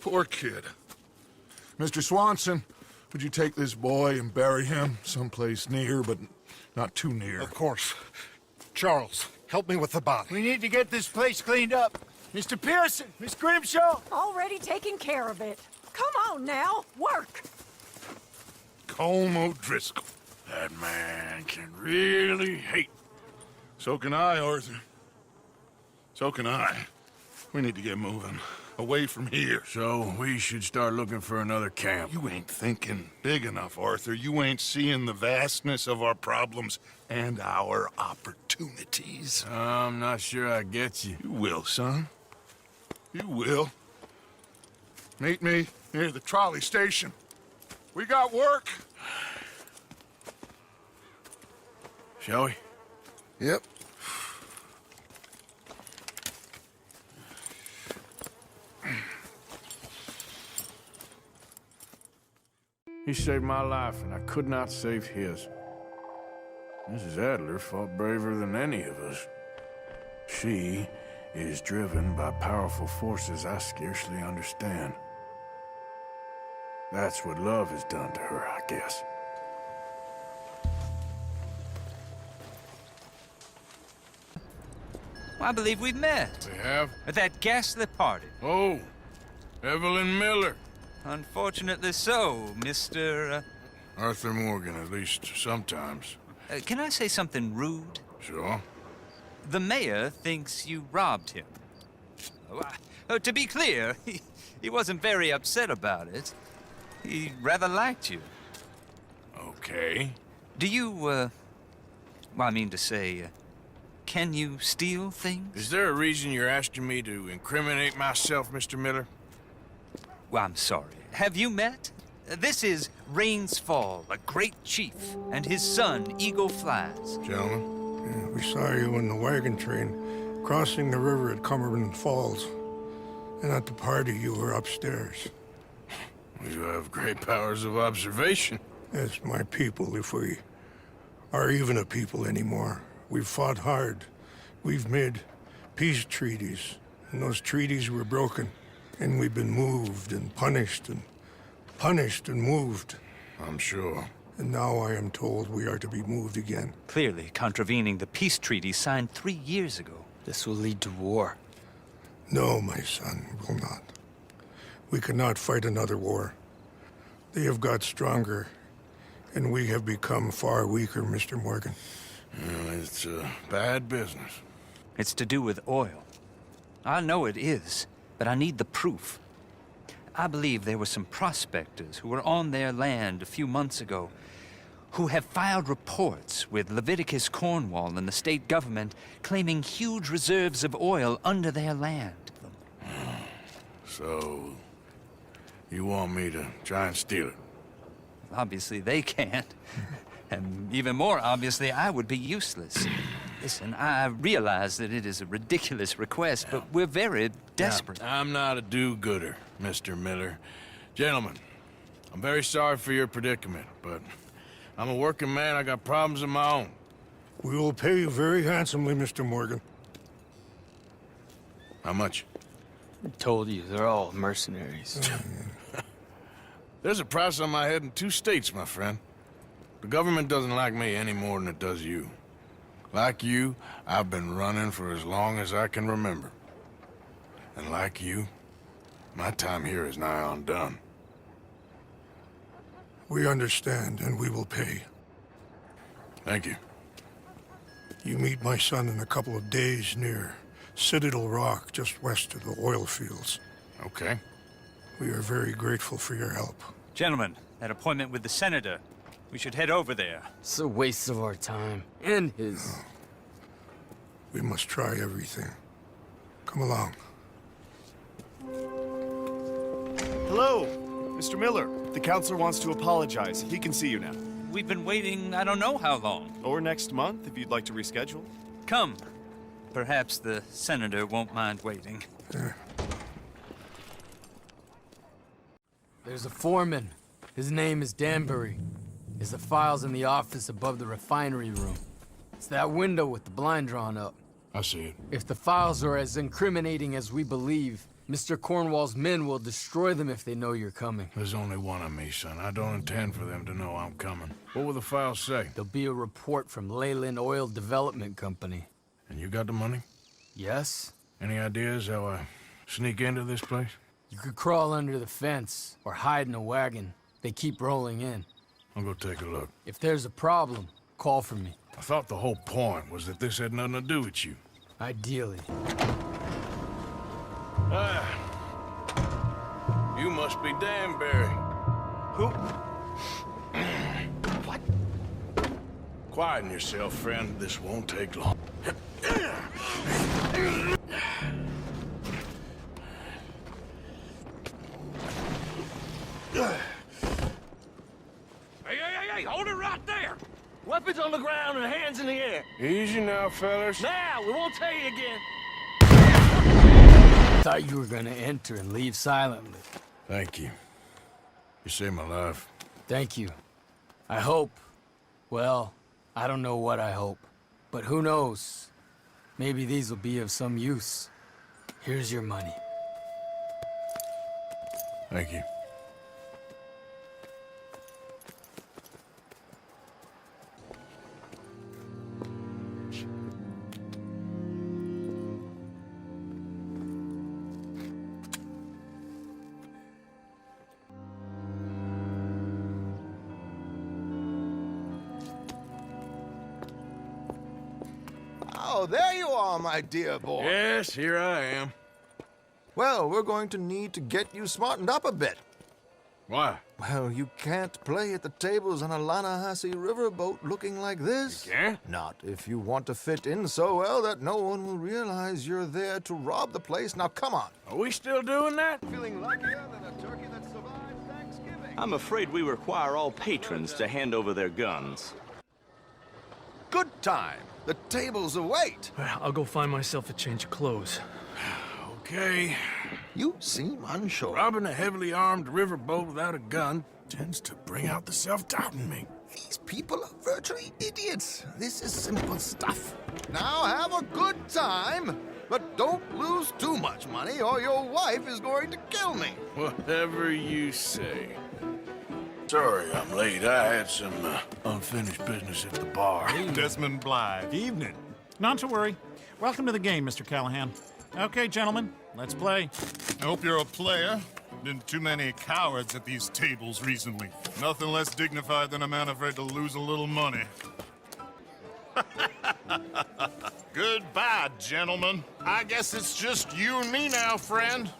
Speaker 3: Poor kid. Mr. Swanson, would you take this boy and bury him someplace near, but not too near?
Speaker 5: Of course. Charles, help me with the body. We need to get this place cleaned up. Mr. Pearson, Miss Grimshaw.
Speaker 21: Already taking care of it. Come on now, work.
Speaker 3: Colm O'Driscoll.
Speaker 2: That man can really hate.
Speaker 3: So can I, Arthur. So can I. We need to get moving. Away from here.
Speaker 2: So we should start looking for another camp.
Speaker 3: You ain't thinking big enough, Arthur. You ain't seeing the vastness of our problems and our opportunities.
Speaker 2: I'm not sure I get you.
Speaker 3: You will, son. You will. Meet me near the trolley station. We got work.
Speaker 2: Shall we?
Speaker 3: Yep.
Speaker 2: He saved my life, and I could not save his. Mrs. Adler fought braver than any of us. She is driven by powerful forces I scarcely understand. That's what love has done to her, I guess.
Speaker 13: Well, I believe we've met.
Speaker 2: We have?
Speaker 13: At that ghastly party.
Speaker 2: Oh, Evelyn Miller.
Speaker 13: Unfortunately so, Mr.
Speaker 2: Arthur Morgan, at least sometimes.
Speaker 13: Can I say something rude?
Speaker 2: Sure.
Speaker 13: The mayor thinks you robbed him. To be clear, he wasn't very upset about it. He rather liked you.
Speaker 2: Okay.
Speaker 13: Do you, well, I mean to say, can you steal things?
Speaker 2: Is there a reason you're asking me to incriminate myself, Mr. Miller?
Speaker 13: Well, I'm sorry. Have you met? This is Rains Fall, a great chief, and his son, Eagle Flies.
Speaker 2: Gentlemen?
Speaker 10: Yeah, we saw you in the wagon train crossing the river at Cumberland Falls. And at the party, you were upstairs.
Speaker 2: You have great powers of observation.
Speaker 10: Yes, my people, if we are even a people anymore. We've fought hard. We've made peace treaties, and those treaties were broken. And we've been moved and punished, and punished and moved.
Speaker 2: I'm sure.
Speaker 10: And now I am told we are to be moved again.
Speaker 13: Clearly contravening the peace treaty signed 3 years ago.
Speaker 20: This will lead to war.
Speaker 10: No, my son, will not. We cannot fight another war. They have got stronger, and we have become far weaker, Mr. Morgan.
Speaker 2: Well, it's bad business.
Speaker 13: It's to do with oil. I know it is, but I need the proof. I believe there were some prospectors who were on their land a few months ago who have filed reports with Leviticus Cornwall and the state government claiming huge reserves of oil under their land.
Speaker 2: So, you want me to try and steal it?
Speaker 13: Obviously they can't. And even more obviously, I would be useless. Listen, I realize that it is a ridiculous request, but we're very desperate.
Speaker 2: Now, I'm not a do-gooder, Mr. Miller. Gentlemen, I'm very sorry for your predicament, but I'm a working man. I got problems of my own.
Speaker 10: We will pay you very handsomely, Mr. Morgan.
Speaker 2: How much?
Speaker 20: I told you, they're all mercenaries.
Speaker 2: There's a price on my head in 2 states, my friend. The government doesn't like me any more than it does you. Like you, I've been running for as long as I can remember. And like you, my time here is nigh undone.
Speaker 10: We understand, and we will pay.
Speaker 2: Thank you.
Speaker 10: You meet my son in a couple of days near Citadel Rock, just west of the oil fields.
Speaker 2: Okay.
Speaker 10: We are very grateful for your help.
Speaker 13: Gentlemen, that appointment with the senator. We should head over there.
Speaker 20: It's a waste of our time. And his.
Speaker 10: We must try everything. Come along.
Speaker 7: Hello, Mr. Miller. The counselor wants to apologize. He can see you now.
Speaker 13: We've been waiting I don't know how long.
Speaker 7: Or next month, if you'd like to reschedule.
Speaker 13: Come. Perhaps the senator won't mind waiting.
Speaker 20: There's a foreman. His name is Danbury. Is the files in the office above the refinery room. It's that window with the blind drawn up.
Speaker 2: I see it.
Speaker 20: If the files are as incriminating as we believe, Mr. Cornwall's men will destroy them if they know you're coming.
Speaker 2: There's only one of me, son. I don't intend for them to know I'm coming. What will the files say?
Speaker 20: There'll be a report from Leyland Oil Development Company.
Speaker 2: And you got the money?
Speaker 20: Yes?
Speaker 2: Any ideas how I sneak into this place?
Speaker 20: You could crawl under the fence or hide in a wagon. They keep rolling in.
Speaker 2: I'll go take a look.
Speaker 20: If there's a problem, call for me.
Speaker 2: I thought the whole point was that this had nothing to do with you.
Speaker 20: Ideally.
Speaker 2: You must be Danbury.
Speaker 20: Who?
Speaker 2: What? Quieten yourself, friend. This won't take long.
Speaker 17: Hey, hold it right there! Weapons on the ground and hands in the air.
Speaker 2: Easy now, fellas.
Speaker 17: Now, we won't tell you again.
Speaker 20: Thought you were gonna enter and leave silently.
Speaker 2: Thank you. You saved my life.
Speaker 20: Thank you. I hope. Well, I don't know what I hope. But who knows? Maybe these will be of some use. Here's your money.
Speaker 2: Thank you.
Speaker 11: Oh, there you are, my dear boy.
Speaker 2: Yes, here I am.
Speaker 11: Well, we're going to need to get you smartened up a bit.
Speaker 2: Why?
Speaker 11: Well, you can't play at the tables on a Lannahechee riverboat looking like this.
Speaker 2: You can't?
Speaker 11: Not if you want to fit in so well that no one will realize you're there to rob the place. Now, come on.
Speaker 2: Are we still doing that?
Speaker 11: Feeling luckier than a turkey that survived Thanksgiving.
Speaker 23: I'm afraid we require all patrons to hand over their guns.
Speaker 11: Good time. The tables await.
Speaker 14: I'll go find myself a change of clothes.
Speaker 2: Okay.
Speaker 11: You seem unsure.
Speaker 2: Robbing a heavily armed riverboat without a gun tends to bring out the self-doubt in me.
Speaker 11: These people are virtually idiots. This is simple stuff. Now have a good time, but don't lose too much money or your wife is going to kill me.
Speaker 2: Whatever you say. Sorry I'm late. I had some unfinished business at the bar.
Speaker 4: Desmond Blythe. Evening. Not to worry. Welcome to the game, Mr. Callahan. Okay, gentlemen, let's play.
Speaker 3: I hope you're a player. Been too many cowards at these tables recently. Nothing less dignified than a man afraid to lose a little money. Goodbye, gentlemen. I guess it's just you and me now, friend.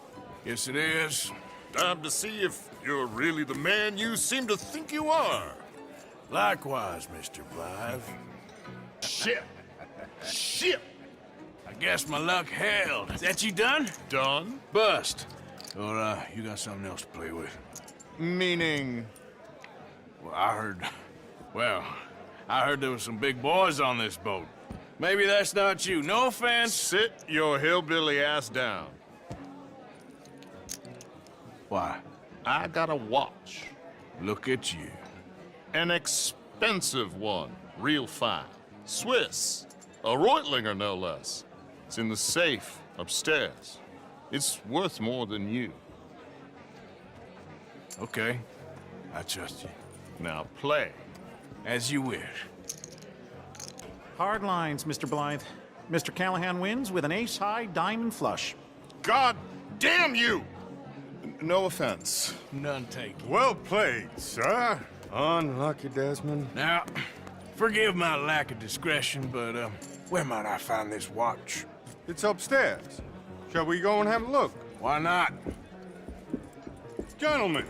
Speaker 2: Yes, it is.
Speaker 3: Time to see if you're really the man you seem to think you are.
Speaker 2: Likewise, Mr. Blythe.
Speaker 3: Shit! Shit!
Speaker 2: I guess my luck held. Is that you done?
Speaker 3: Done?
Speaker 2: Bust. Or, you got something else to play with?
Speaker 3: Meaning?
Speaker 2: Well, I heard there was some big boys on this boat. Maybe that's not you. No offense.
Speaker 3: Sit your hillbilly ass down.
Speaker 2: Why?
Speaker 3: I got a watch.
Speaker 2: Look at you.
Speaker 3: An expensive one. Real fine. Swiss. A Reutlinger, no less. It's in the safe upstairs. It's worth more than you.
Speaker 2: Okay. I trust you.
Speaker 3: Now play.
Speaker 2: As you wish.
Speaker 4: Hard lines, Mr. Blythe. Mr. Callahan wins with an ace-high diamond flush.
Speaker 3: God damn you! No offense.
Speaker 2: None taken.
Speaker 3: Well played, sir.
Speaker 11: Unlucky, Desmond.
Speaker 2: Now, forgive my lack of discretion, but, where might I find this watch?
Speaker 11: It's upstairs. Shall we go and have a look?
Speaker 2: Why not?
Speaker 3: Gentlemen,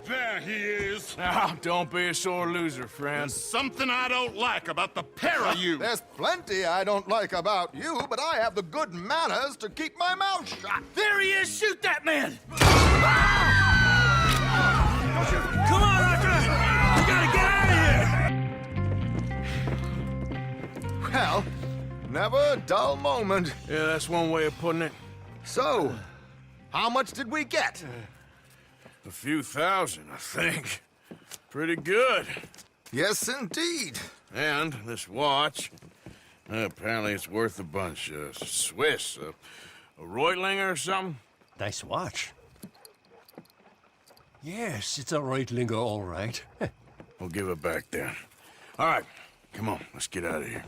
Speaker 3: there he is.
Speaker 2: Now, don't be a sore loser, friend.
Speaker 3: There's something I don't like about the pair of you.
Speaker 11: There's plenty I don't like about you, but I have the good manners to keep my mouth shut.
Speaker 14: There he is! Shoot that man! Come on, Arthur! We gotta get out of here!
Speaker 11: Well, never a dull moment.
Speaker 2: Yeah, that's one way of putting it.
Speaker 11: So, how much did we get?
Speaker 2: A few thousand, I think. Pretty good.
Speaker 11: Yes, indeed.
Speaker 2: And this watch, apparently it's worth a bunch. Swiss, a Reutlinger or something?
Speaker 22: Nice watch. Yes, it's a Reutlinger, all right.
Speaker 2: We'll give it back then. All right, come on, let's get out of here.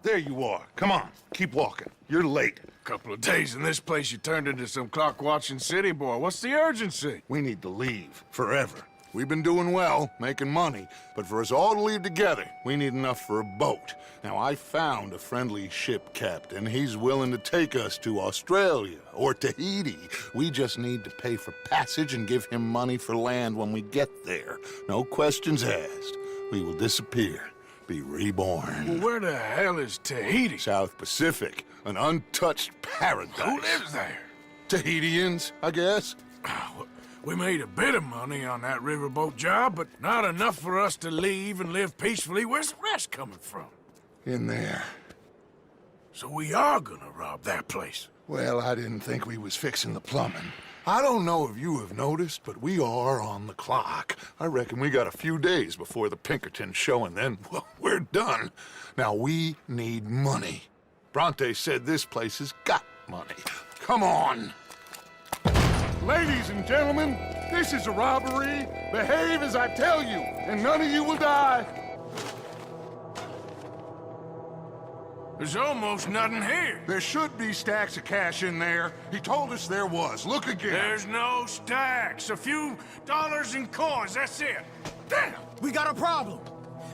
Speaker 1: There you are. Come on, keep walking. You're late.
Speaker 2: Couple of days in this place, you turned into some clock-watching city boy. What's the urgency?
Speaker 1: We need to leave, forever. We've been doing well, making money, but for us all to leave together, we need enough for a boat. Now, I found a friendly ship captain. He's willing to take us to Australia or Tahiti. We just need to pay for passage and give him money for land when we get there. No questions asked. We will disappear. Be reborn.
Speaker 2: Well, where the hell is Tahiti?
Speaker 1: South Pacific, an untouched paradise.
Speaker 2: Who lives there?
Speaker 1: Tahitians, I guess.
Speaker 2: We made a bit of money on that riverboat job, but not enough for us to leave and live peacefully. Where's the rest coming from?
Speaker 1: In there.
Speaker 2: So we are gonna rob that place.
Speaker 1: Well, I didn't think we was fixing the plumbing. I don't know if you have noticed, but we are on the clock. I reckon we got a few days before the Pinkerton show, and then, well, we're done. Now, we need money. Bronte said this place has got money. Come on.
Speaker 3: Ladies and gentlemen, this is a robbery. Behave as I tell you, and none of you will die.
Speaker 2: There's almost nothing here.
Speaker 3: There should be stacks of cash in there. He told us there was. Look again.
Speaker 2: There's no stacks. A few dollars in coins, that's it.
Speaker 3: Damn!
Speaker 12: We got a problem.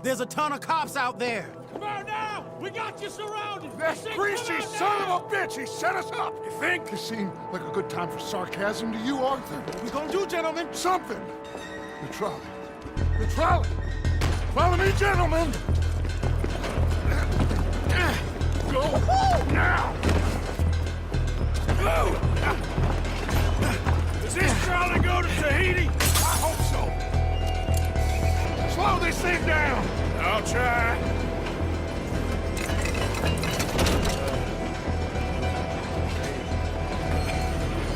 Speaker 12: There's a ton of cops out there.
Speaker 14: Come on now! We got you surrounded!
Speaker 3: That greasy son of a bitch! He set us up!
Speaker 2: You think?
Speaker 3: This seemed like a good time for sarcasm to you, Arthur.
Speaker 12: What we gonna do, gentlemen?
Speaker 3: Something! The trolley. The trolley! Follow me, gentlemen! Go now!
Speaker 2: Go! Does this trolley go to Tahiti?
Speaker 3: I hope so. Slow this thing down!
Speaker 2: I'll try.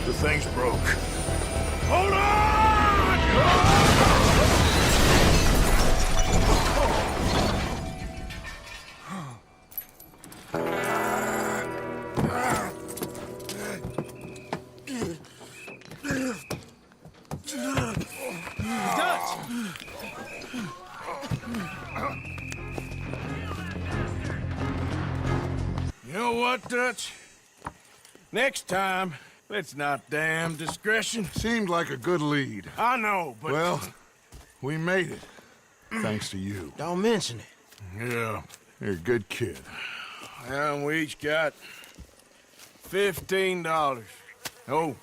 Speaker 2: The thing's broke. Hold on! know what, Dutch? Next time, let's not damn discretion.
Speaker 1: Seemed like a good lead.
Speaker 2: I know, but...
Speaker 1: Well, we made it. Thanks to you.
Speaker 12: Don't mention it.
Speaker 2: Yeah.
Speaker 1: You're a good kid.
Speaker 2: And we each got $15. Oh,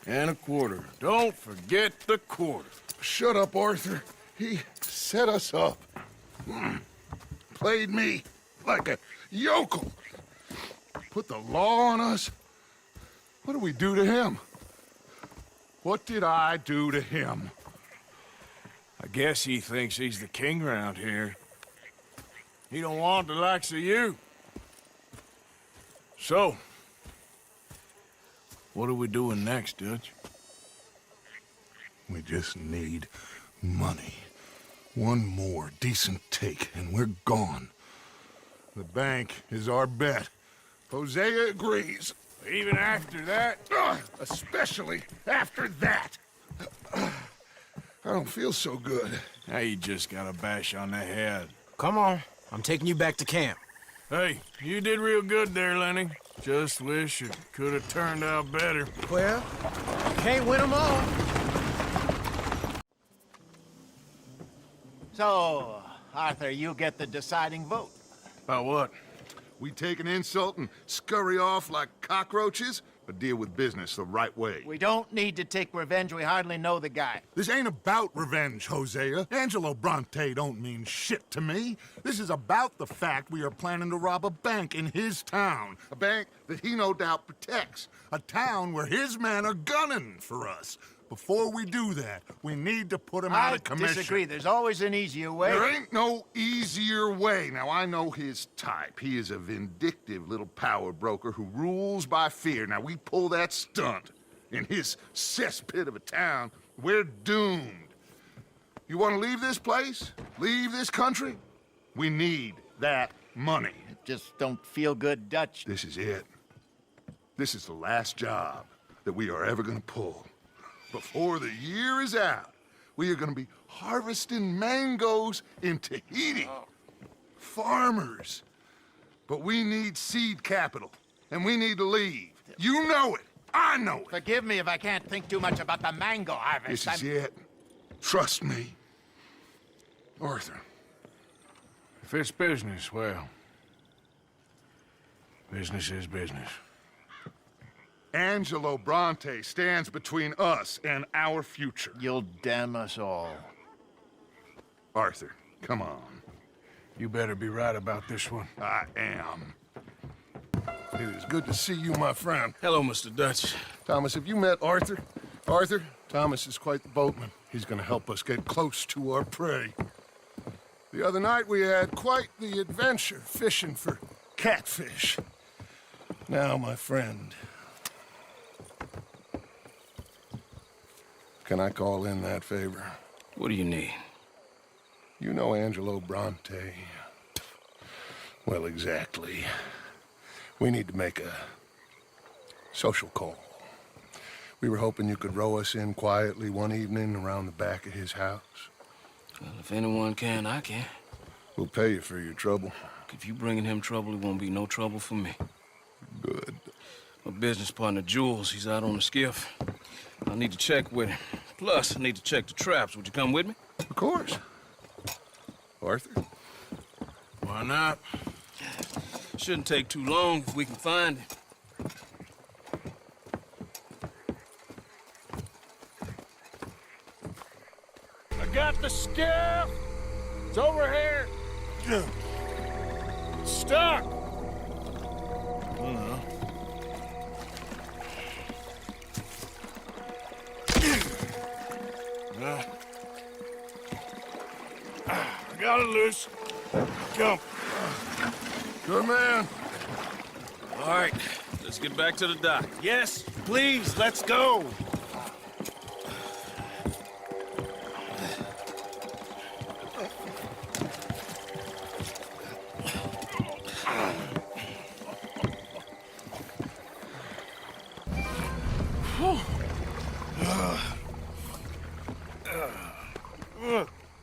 Speaker 2: and a quarter. Don't forget the quarter.
Speaker 1: Shut up, Arthur. He set us up. Played me like a yokel. Put the law on us. What did we do to him? What did I do to him?
Speaker 2: I guess he thinks he's the king around here. He don't want the likes of you. So, what are we doing next, Dutch?
Speaker 1: We just need money. One more decent take, and we're gone. The bank is our bet. Hosea agrees.
Speaker 2: Even after that?
Speaker 1: Especially after that. I don't feel so good.
Speaker 2: Now you just got a bash on the head.
Speaker 12: Come on. I'm taking you back to camp.
Speaker 2: Hey, you did real good there, Lenny. Just wish it could have turned out better.
Speaker 12: Well, can't win them all.
Speaker 5: So, Arthur, you get the deciding vote.
Speaker 2: About what?
Speaker 1: We take an insult and scurry off like cockroaches, or deal with business the right way?
Speaker 5: We don't need to take revenge. We hardly know the guy.
Speaker 1: This ain't about revenge, Hosea. Angelo Bronte don't mean shit to me. This is about the fact we are planning to rob a bank in his town. A bank that he no doubt protects. A town where his men are gunning for us. Before we do that, we need to put him out of commission.
Speaker 5: I disagree. There's always an easier way.
Speaker 1: There ain't no easier way. Now, I know his type. He is a vindictive little power broker who rules by fear. Now, we pull that stunt in his cesspit of a town, we're doomed. You want to leave this place? Leave this country? We need that money.
Speaker 5: Just don't feel good, Dutch.
Speaker 1: This is it. This is the last job that we are ever going to pull. Before the year is out, we are going to be harvesting mangoes in Tahiti. Farmers. But we need seed capital, and we need to leave. You know it. I know it.
Speaker 5: Forgive me if I can't think too much about the mango harvest.
Speaker 1: This is it. Trust me. Arthur.
Speaker 2: If it's business, well, business is business.
Speaker 1: Angelo Bronte stands between us and our future.
Speaker 5: You'll damn us all.
Speaker 1: Arthur, come on.
Speaker 2: You better be right about this one.
Speaker 1: I am. It is good to see you, my friend.
Speaker 2: Hello, Mr. Dutch.
Speaker 1: Thomas, have you met Arthur? Arthur, Thomas is quite the boatman. He's gonna help us get close to our prey. The other night we had quite the adventure fishing for catfish. Now, my friend, can I call in that favor?
Speaker 2: What do you need?
Speaker 1: You know Angelo Bronte. Well, exactly. We need to make a social call. We were hoping you could row us in quietly one evening around the back of his house.
Speaker 15: Well, if anyone can, I can.
Speaker 1: We'll pay you for your trouble.
Speaker 15: If you bringing him trouble, it won't be no trouble for me.
Speaker 1: Good.
Speaker 15: My business partner, Jules, he's out on the skiff. I need to check with him. Plus, I need to check the traps. Would you come with me?
Speaker 1: Of course. Arthur?
Speaker 2: Why not?
Speaker 15: Shouldn't take too long if we can find him.
Speaker 2: I got the skiff! It's over here! It's stuck! I got it loose. Come.
Speaker 1: Good man.
Speaker 15: All right, let's get back to the dock.
Speaker 2: Yes, please, let's go.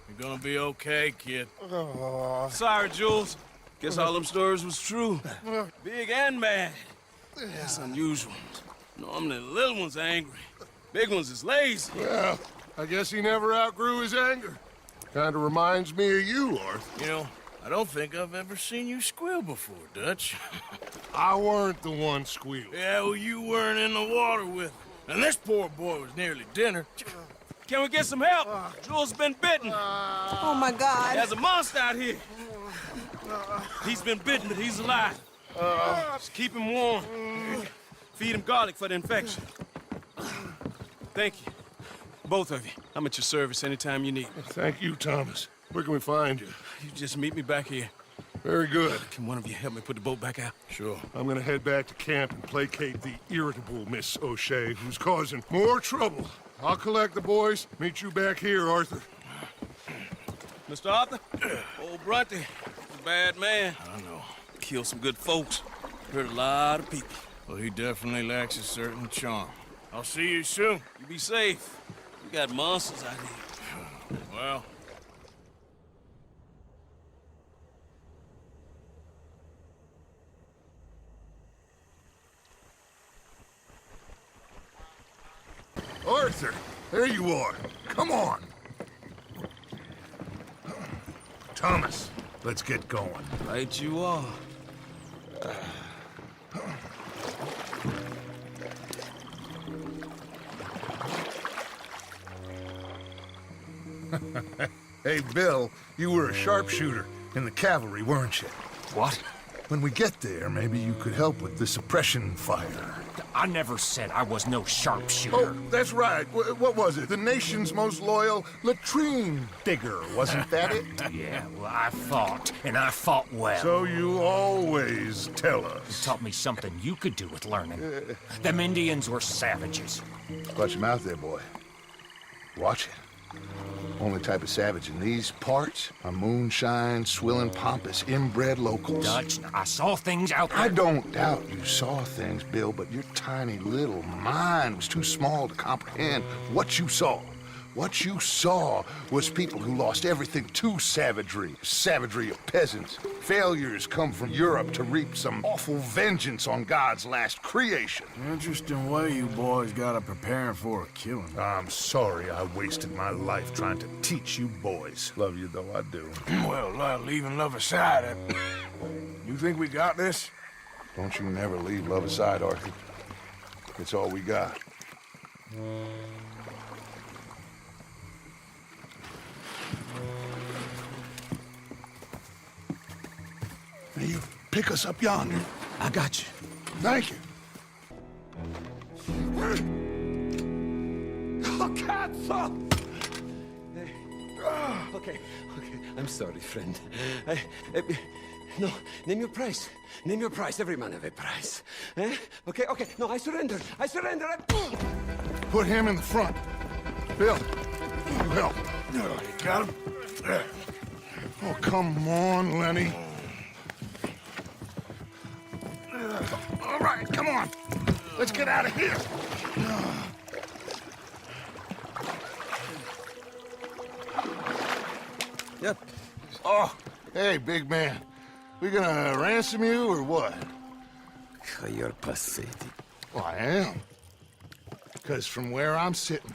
Speaker 2: You're gonna be okay, kid.
Speaker 15: Sorry, Jules. Guess all them stories was true. Big and mad. That's unusual. Normally the little ones are angry. Big ones is lazy.
Speaker 1: Well, I guess he never outgrew his anger. Kinda reminds me of you, Arthur.
Speaker 2: You know, I don't think I've ever seen you squeal before, Dutch.
Speaker 1: I weren't the one squealing.
Speaker 2: Yeah, well, you weren't in the water with him. And this poor boy was nearly dinner.
Speaker 15: Can we get some help? Jules been bitten.
Speaker 21: Oh, my God.
Speaker 15: There's a monster out here. He's been bitten, but he's alive. Just keep him warm. Feed him garlic for the infection. Thank you. Both of you. I'm at your service anytime you need me.
Speaker 1: Thank you, Thomas. Where can we find you?
Speaker 15: You just meet me back here.
Speaker 1: Very good.
Speaker 15: Can one of you help me put the boat back out?
Speaker 1: Sure. I'm gonna head back to camp and placate the irritable Miss O'Shea, who's causing more trouble. I'll collect the boys. Meet you back here, Arthur.
Speaker 15: Mr. Arthur? Old Bronte. A bad man. I know. Killed some good folks. Hurt a lot of people.
Speaker 2: Well, he definitely lacks a certain charm. I'll see you soon.
Speaker 15: You be safe. We got monsters out here.
Speaker 2: Well...
Speaker 1: Arthur, there you are. Come on. Thomas, let's get going.
Speaker 15: Right you are.
Speaker 1: Hey, Bill, you were a sharpshooter in the cavalry, weren't you?
Speaker 12: What?
Speaker 1: When we get there, maybe you could help with the suppression fire.
Speaker 12: I never said I was no sharpshooter.
Speaker 1: Oh, that's right. What was it? The nation's most loyal latrine digger, wasn't that it?
Speaker 12: Yeah, well, I fought, and I fought well.
Speaker 1: So you always tell us.
Speaker 12: You taught me something you could do with learning. Them Indians were savages.
Speaker 1: Watch your mouth there, boy. Watch it. Only type of savage in these parts are moonshine, swilling, pompous, inbred locals.
Speaker 12: Dutch, I saw things out there.
Speaker 1: I don't doubt you saw things, Bill, but your tiny little mind was too small to comprehend what you saw. What you saw was people who lost everything to savagery. Savagery of peasants. Failures come from Europe to reap some awful vengeance on God's last creation.
Speaker 2: Interesting way you boys got to preparing for a killing.
Speaker 1: I'm sorry I wasted my life trying to teach you boys. Love you though I do.
Speaker 2: Well, leaving love aside, you think we got this?
Speaker 1: Don't you never leave love aside, Arthur. It's all we got. Now you pick us up yonder.
Speaker 12: I got you.
Speaker 1: Thank you.
Speaker 6: Oh, cazzo! Okay. I'm sorry, friend. No, name your price. Name your price. Every man have a price. Okay. No, I surrender.
Speaker 1: Put him in the front. Bill, you help.
Speaker 2: You got him?
Speaker 1: Oh, come on, Lenny. All right, come on. Let's get out of here.
Speaker 6: Yep.
Speaker 1: Oh, hey, big man. We gonna ransom you or what?
Speaker 6: You're pathetic.
Speaker 1: Well, I am. Because from where I'm sitting,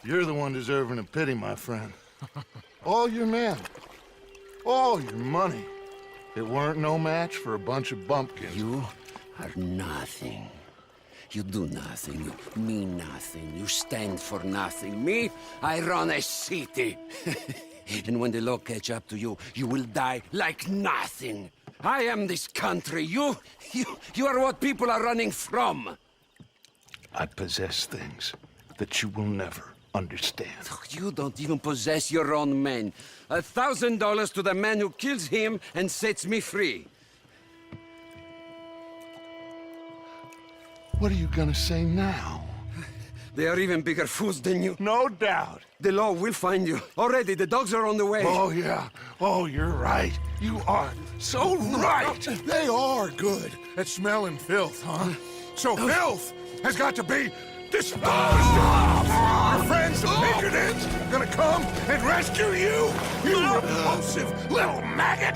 Speaker 1: you're the one deserving of pity, my friend. All your men, all your money. It weren't no match for a bunch of bumpkins.
Speaker 6: You are nothing. You do nothing. You mean nothing. You stand for nothing. Me, I run a city. And when the law catch up to you, you will die like nothing. I am this country. You are what people are running from.
Speaker 1: I possess things that you will never understand.
Speaker 6: You don't even possess your own men. $1,000 to the man who kills him and sets me free.
Speaker 1: What are you gonna say now?
Speaker 6: They are even bigger fools than you.
Speaker 1: No doubt.
Speaker 6: The law will find you. Already, the dogs are on the way.
Speaker 1: Oh, yeah. Oh, you're right. You are so right. They are good at smelling filth, huh? So filth has got to be
Speaker 10: This Our friends, the Pinkertons, gonna come and rescue you, you repulsive little maggot!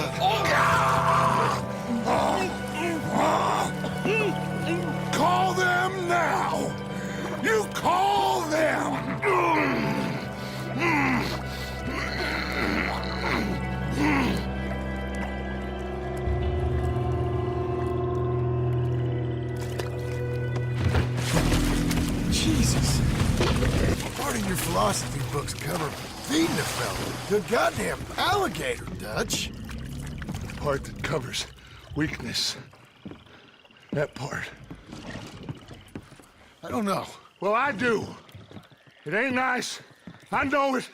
Speaker 10: Call them now! You call them!
Speaker 5: Jesus. Part of your philosophy books cover feeding a fella. Good goddamn alligator, Dutch.
Speaker 1: The part that covers weakness. That part.
Speaker 5: I don't know.
Speaker 1: Well, I do. It ain't nice. I know it.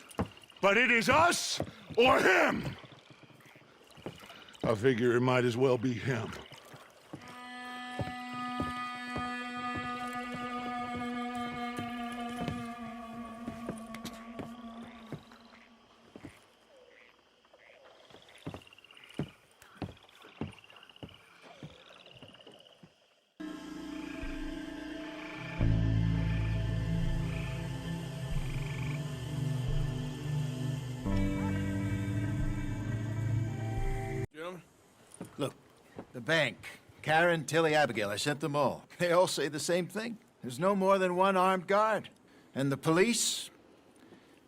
Speaker 1: But it is us or him. I figure it might as well be him.
Speaker 5: Look, the bank, Karen, Tilly, Abigail, I sent them all. They all say the same thing. There's no more than one armed guard. And the police?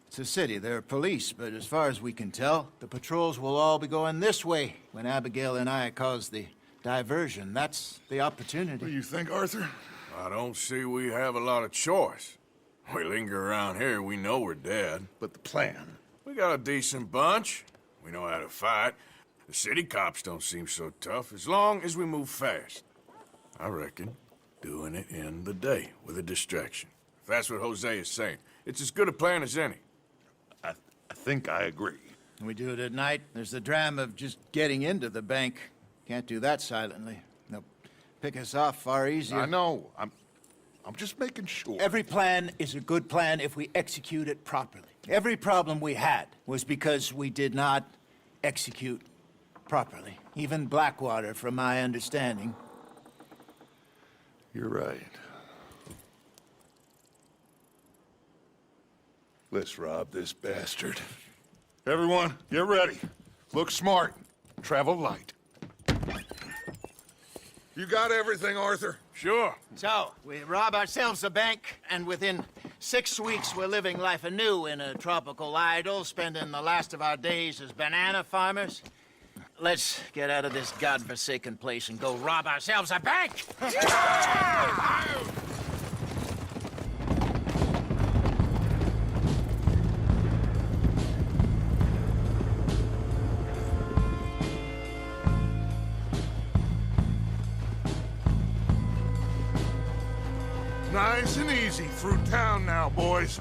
Speaker 5: It's a city, there are police, but as far as we can tell, the patrols will all be going this way when Abigail and I cause the diversion. That's the opportunity.
Speaker 1: What do you think, Arthur?
Speaker 2: I don't see we have a lot of choice. We linger around here, we know we're dead.
Speaker 1: But the plan?
Speaker 2: We got a decent bunch. We know how to fight. The city cops don't seem so tough as long as we move fast. I reckon doing it in the day with a distraction. If that's what Jose is saying, it's as good a plan as any.
Speaker 1: I think I agree.
Speaker 5: When we do it at night, there's the drama of just getting into the bank. Can't do that silently. They'll pick us off far easier.
Speaker 1: I know. I'm just making sure.
Speaker 5: Every plan is a good plan if we execute it properly. Every problem we had was because we did not execute properly. Even Blackwater, from my understanding.
Speaker 1: You're right. Let's rob this bastard. Everyone, get ready. Look smart. Travel light. You got everything, Arthur?
Speaker 2: Sure.
Speaker 5: So, we rob ourselves a bank, and within 6 weeks we're living life anew in a tropical idyll, spending the last of our days as banana farmers. Let's get out of this godforsaken place and go rob ourselves a bank!
Speaker 1: Nice and easy through town now, boys.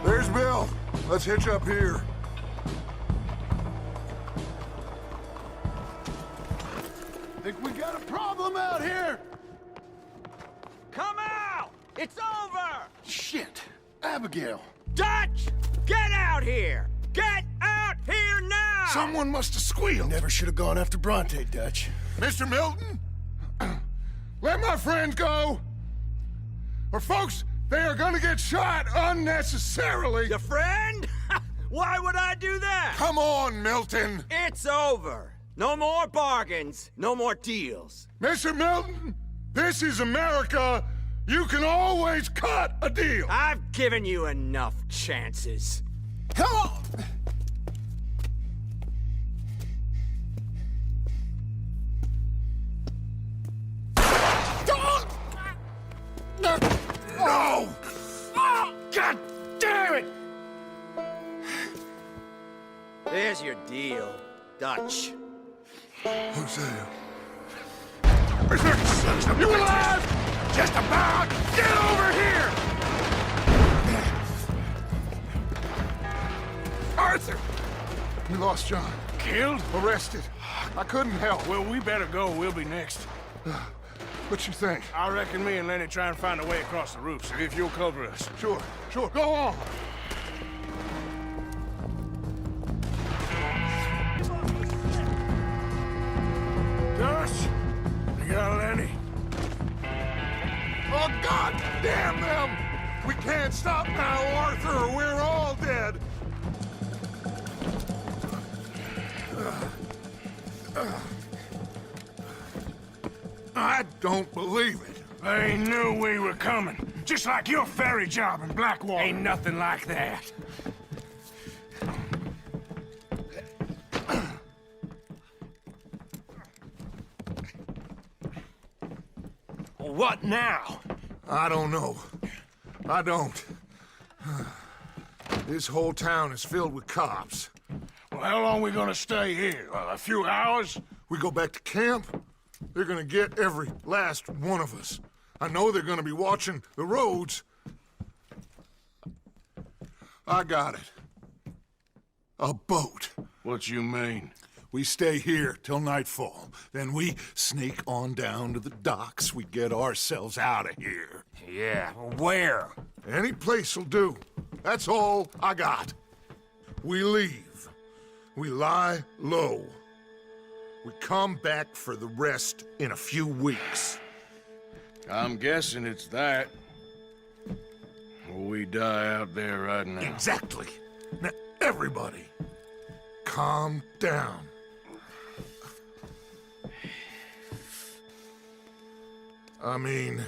Speaker 1: There's Bill. Let's hitch up here.
Speaker 5: Think we got a problem out here!
Speaker 17: Come out! It's over!
Speaker 1: Shit! Abigail!
Speaker 17: Dutch! Get out here! Get out here now!
Speaker 1: Someone must have squealed.
Speaker 5: Never should have gone after Bronte, Dutch.
Speaker 1: Mr. Milton? Let my friend go! Or folks, they are gonna get shot unnecessarily!
Speaker 17: Your friend? Why would I do that?
Speaker 1: Come on, Milton!
Speaker 17: It's over. No more bargains, no more deals.
Speaker 1: Mr. Milton, this is America. You can always cut a deal.
Speaker 17: I've given you enough chances.
Speaker 5: Come on!
Speaker 1: No!
Speaker 17: God damn it! There's your deal, Dutch.
Speaker 1: Hosea. You alive? Just about! Get over here! Arthur! We lost John.
Speaker 2: Killed?
Speaker 1: Arrested. I couldn't help.
Speaker 2: Well, we better go. We'll be next.
Speaker 1: What you think?
Speaker 2: I reckon me and Lenny try and find a way across the roof, so if you'll cover us.
Speaker 1: Sure, sure. Go on.
Speaker 2: Dutch, you got Lenny.
Speaker 1: Oh, God damn them! We can't stop now, Arthur, or we're all dead. I don't believe it.
Speaker 2: They knew we were coming. Just like your ferry job in Blackwater.
Speaker 17: Ain't nothing like that. What now?
Speaker 1: I don't know. I don't. This whole town is filled with cops.
Speaker 2: Well, how long we gonna stay here? A few hours?
Speaker 1: We go back to camp, they're gonna get every last one of us. I know they're gonna be watching the roads. I got it. A boat.
Speaker 2: What you mean?
Speaker 1: We stay here till nightfall. Then we sneak on down to the docks. We get ourselves out of here.
Speaker 17: Yeah, where?
Speaker 1: Any place will do. That's all I got. We leave. We lie low. We come back for the rest in a few weeks.
Speaker 2: I'm guessing it's that. Or we die out there right now.
Speaker 1: Exactly. Now, everybody, calm down. I mean,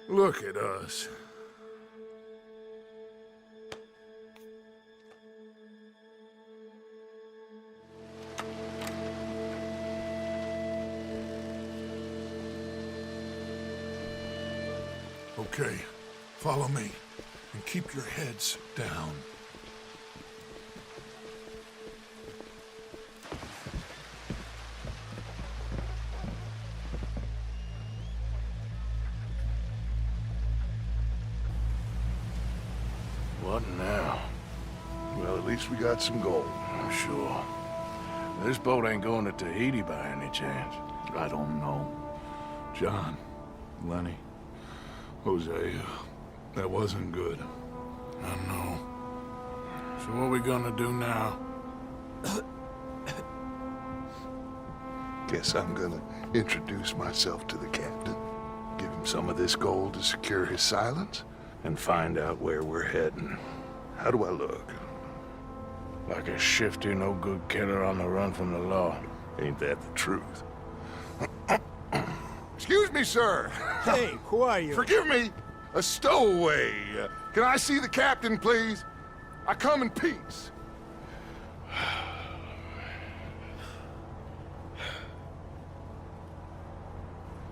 Speaker 1: look at us. Okay, follow me, and keep your heads down.
Speaker 2: What now?
Speaker 1: Well, at least we got some gold.
Speaker 2: I'm sure. This boat ain't going to Tahiti by any chance.
Speaker 1: I don't know. John, Lenny, Hosea, that wasn't good.
Speaker 2: I know. So what are we gonna do now?
Speaker 1: Guess I'm gonna introduce myself to the captain. Give him some of this gold to secure his silence, and find out where we're heading. How do I look?
Speaker 2: Like a shifty, no-good killer on the run from the law.
Speaker 1: Ain't that the truth? Excuse me, sir.
Speaker 8: Hey, who are you?
Speaker 1: Forgive me. A stowaway. Can I see the captain, please? I come in peace.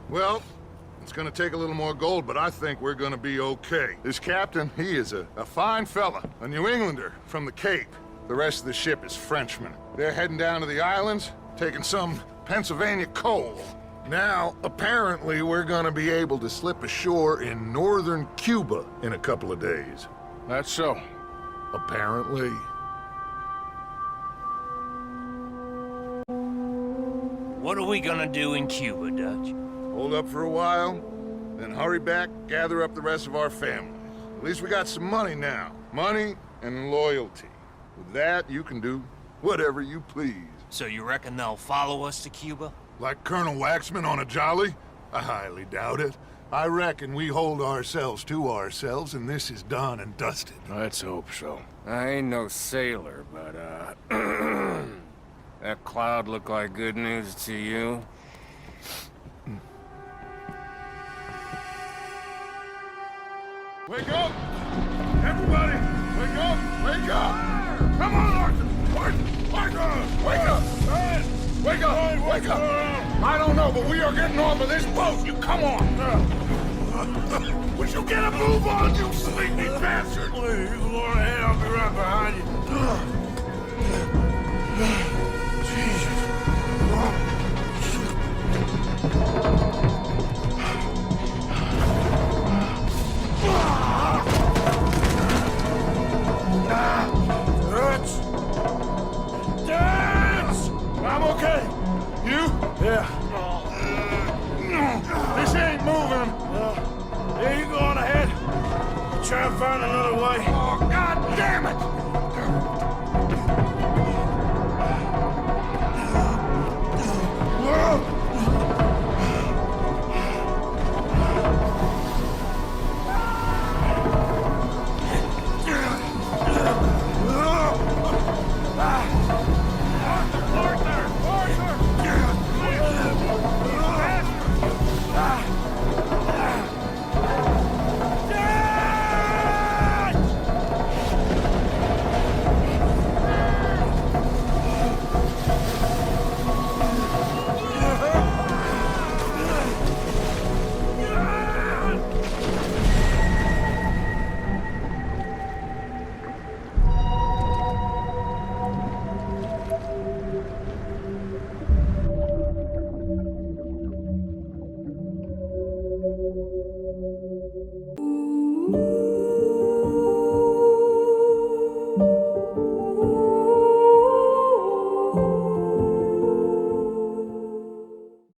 Speaker 1: Well, it's gonna take a little more gold, but I think we're gonna be okay. This captain, he is a fine fella, a New Englander from the Cape. The rest of the ship is Frenchmen. They're heading down to the islands, taking some Pennsylvania coal. Now, apparently, we're gonna be able to slip ashore in northern Cuba in a couple of days.
Speaker 2: That's so.
Speaker 1: Apparently.
Speaker 17: What are we gonna do in Cuba, Dutch?
Speaker 1: Hold up for a while, then hurry back, gather up the rest of our family. At least we got some money now. Money and loyalty. With that, you can do whatever you please.
Speaker 17: So you reckon they'll follow us to Cuba?
Speaker 1: Like Colonel Waxman on a jolly? I highly doubt it. I reckon we hold ourselves to ourselves, and this is done and dusted.
Speaker 2: Let's hope so.
Speaker 16: I ain't no sailor, but, that cloud look like good news to you?
Speaker 1: Wake up! Everybody! Wake up! Wake up! Come on, Arthur! Arthur! Wake up! Wake up! Wake up! I don't know, but we are getting off of this boat! You come on! Would you get a move on, you sleepy bastard?
Speaker 2: Please, go ahead. I'll be right behind you.
Speaker 1: You?
Speaker 2: Yeah. This ain't moving. Yeah, you go on ahead. Try and find another way.
Speaker 1: Oh, God damn it!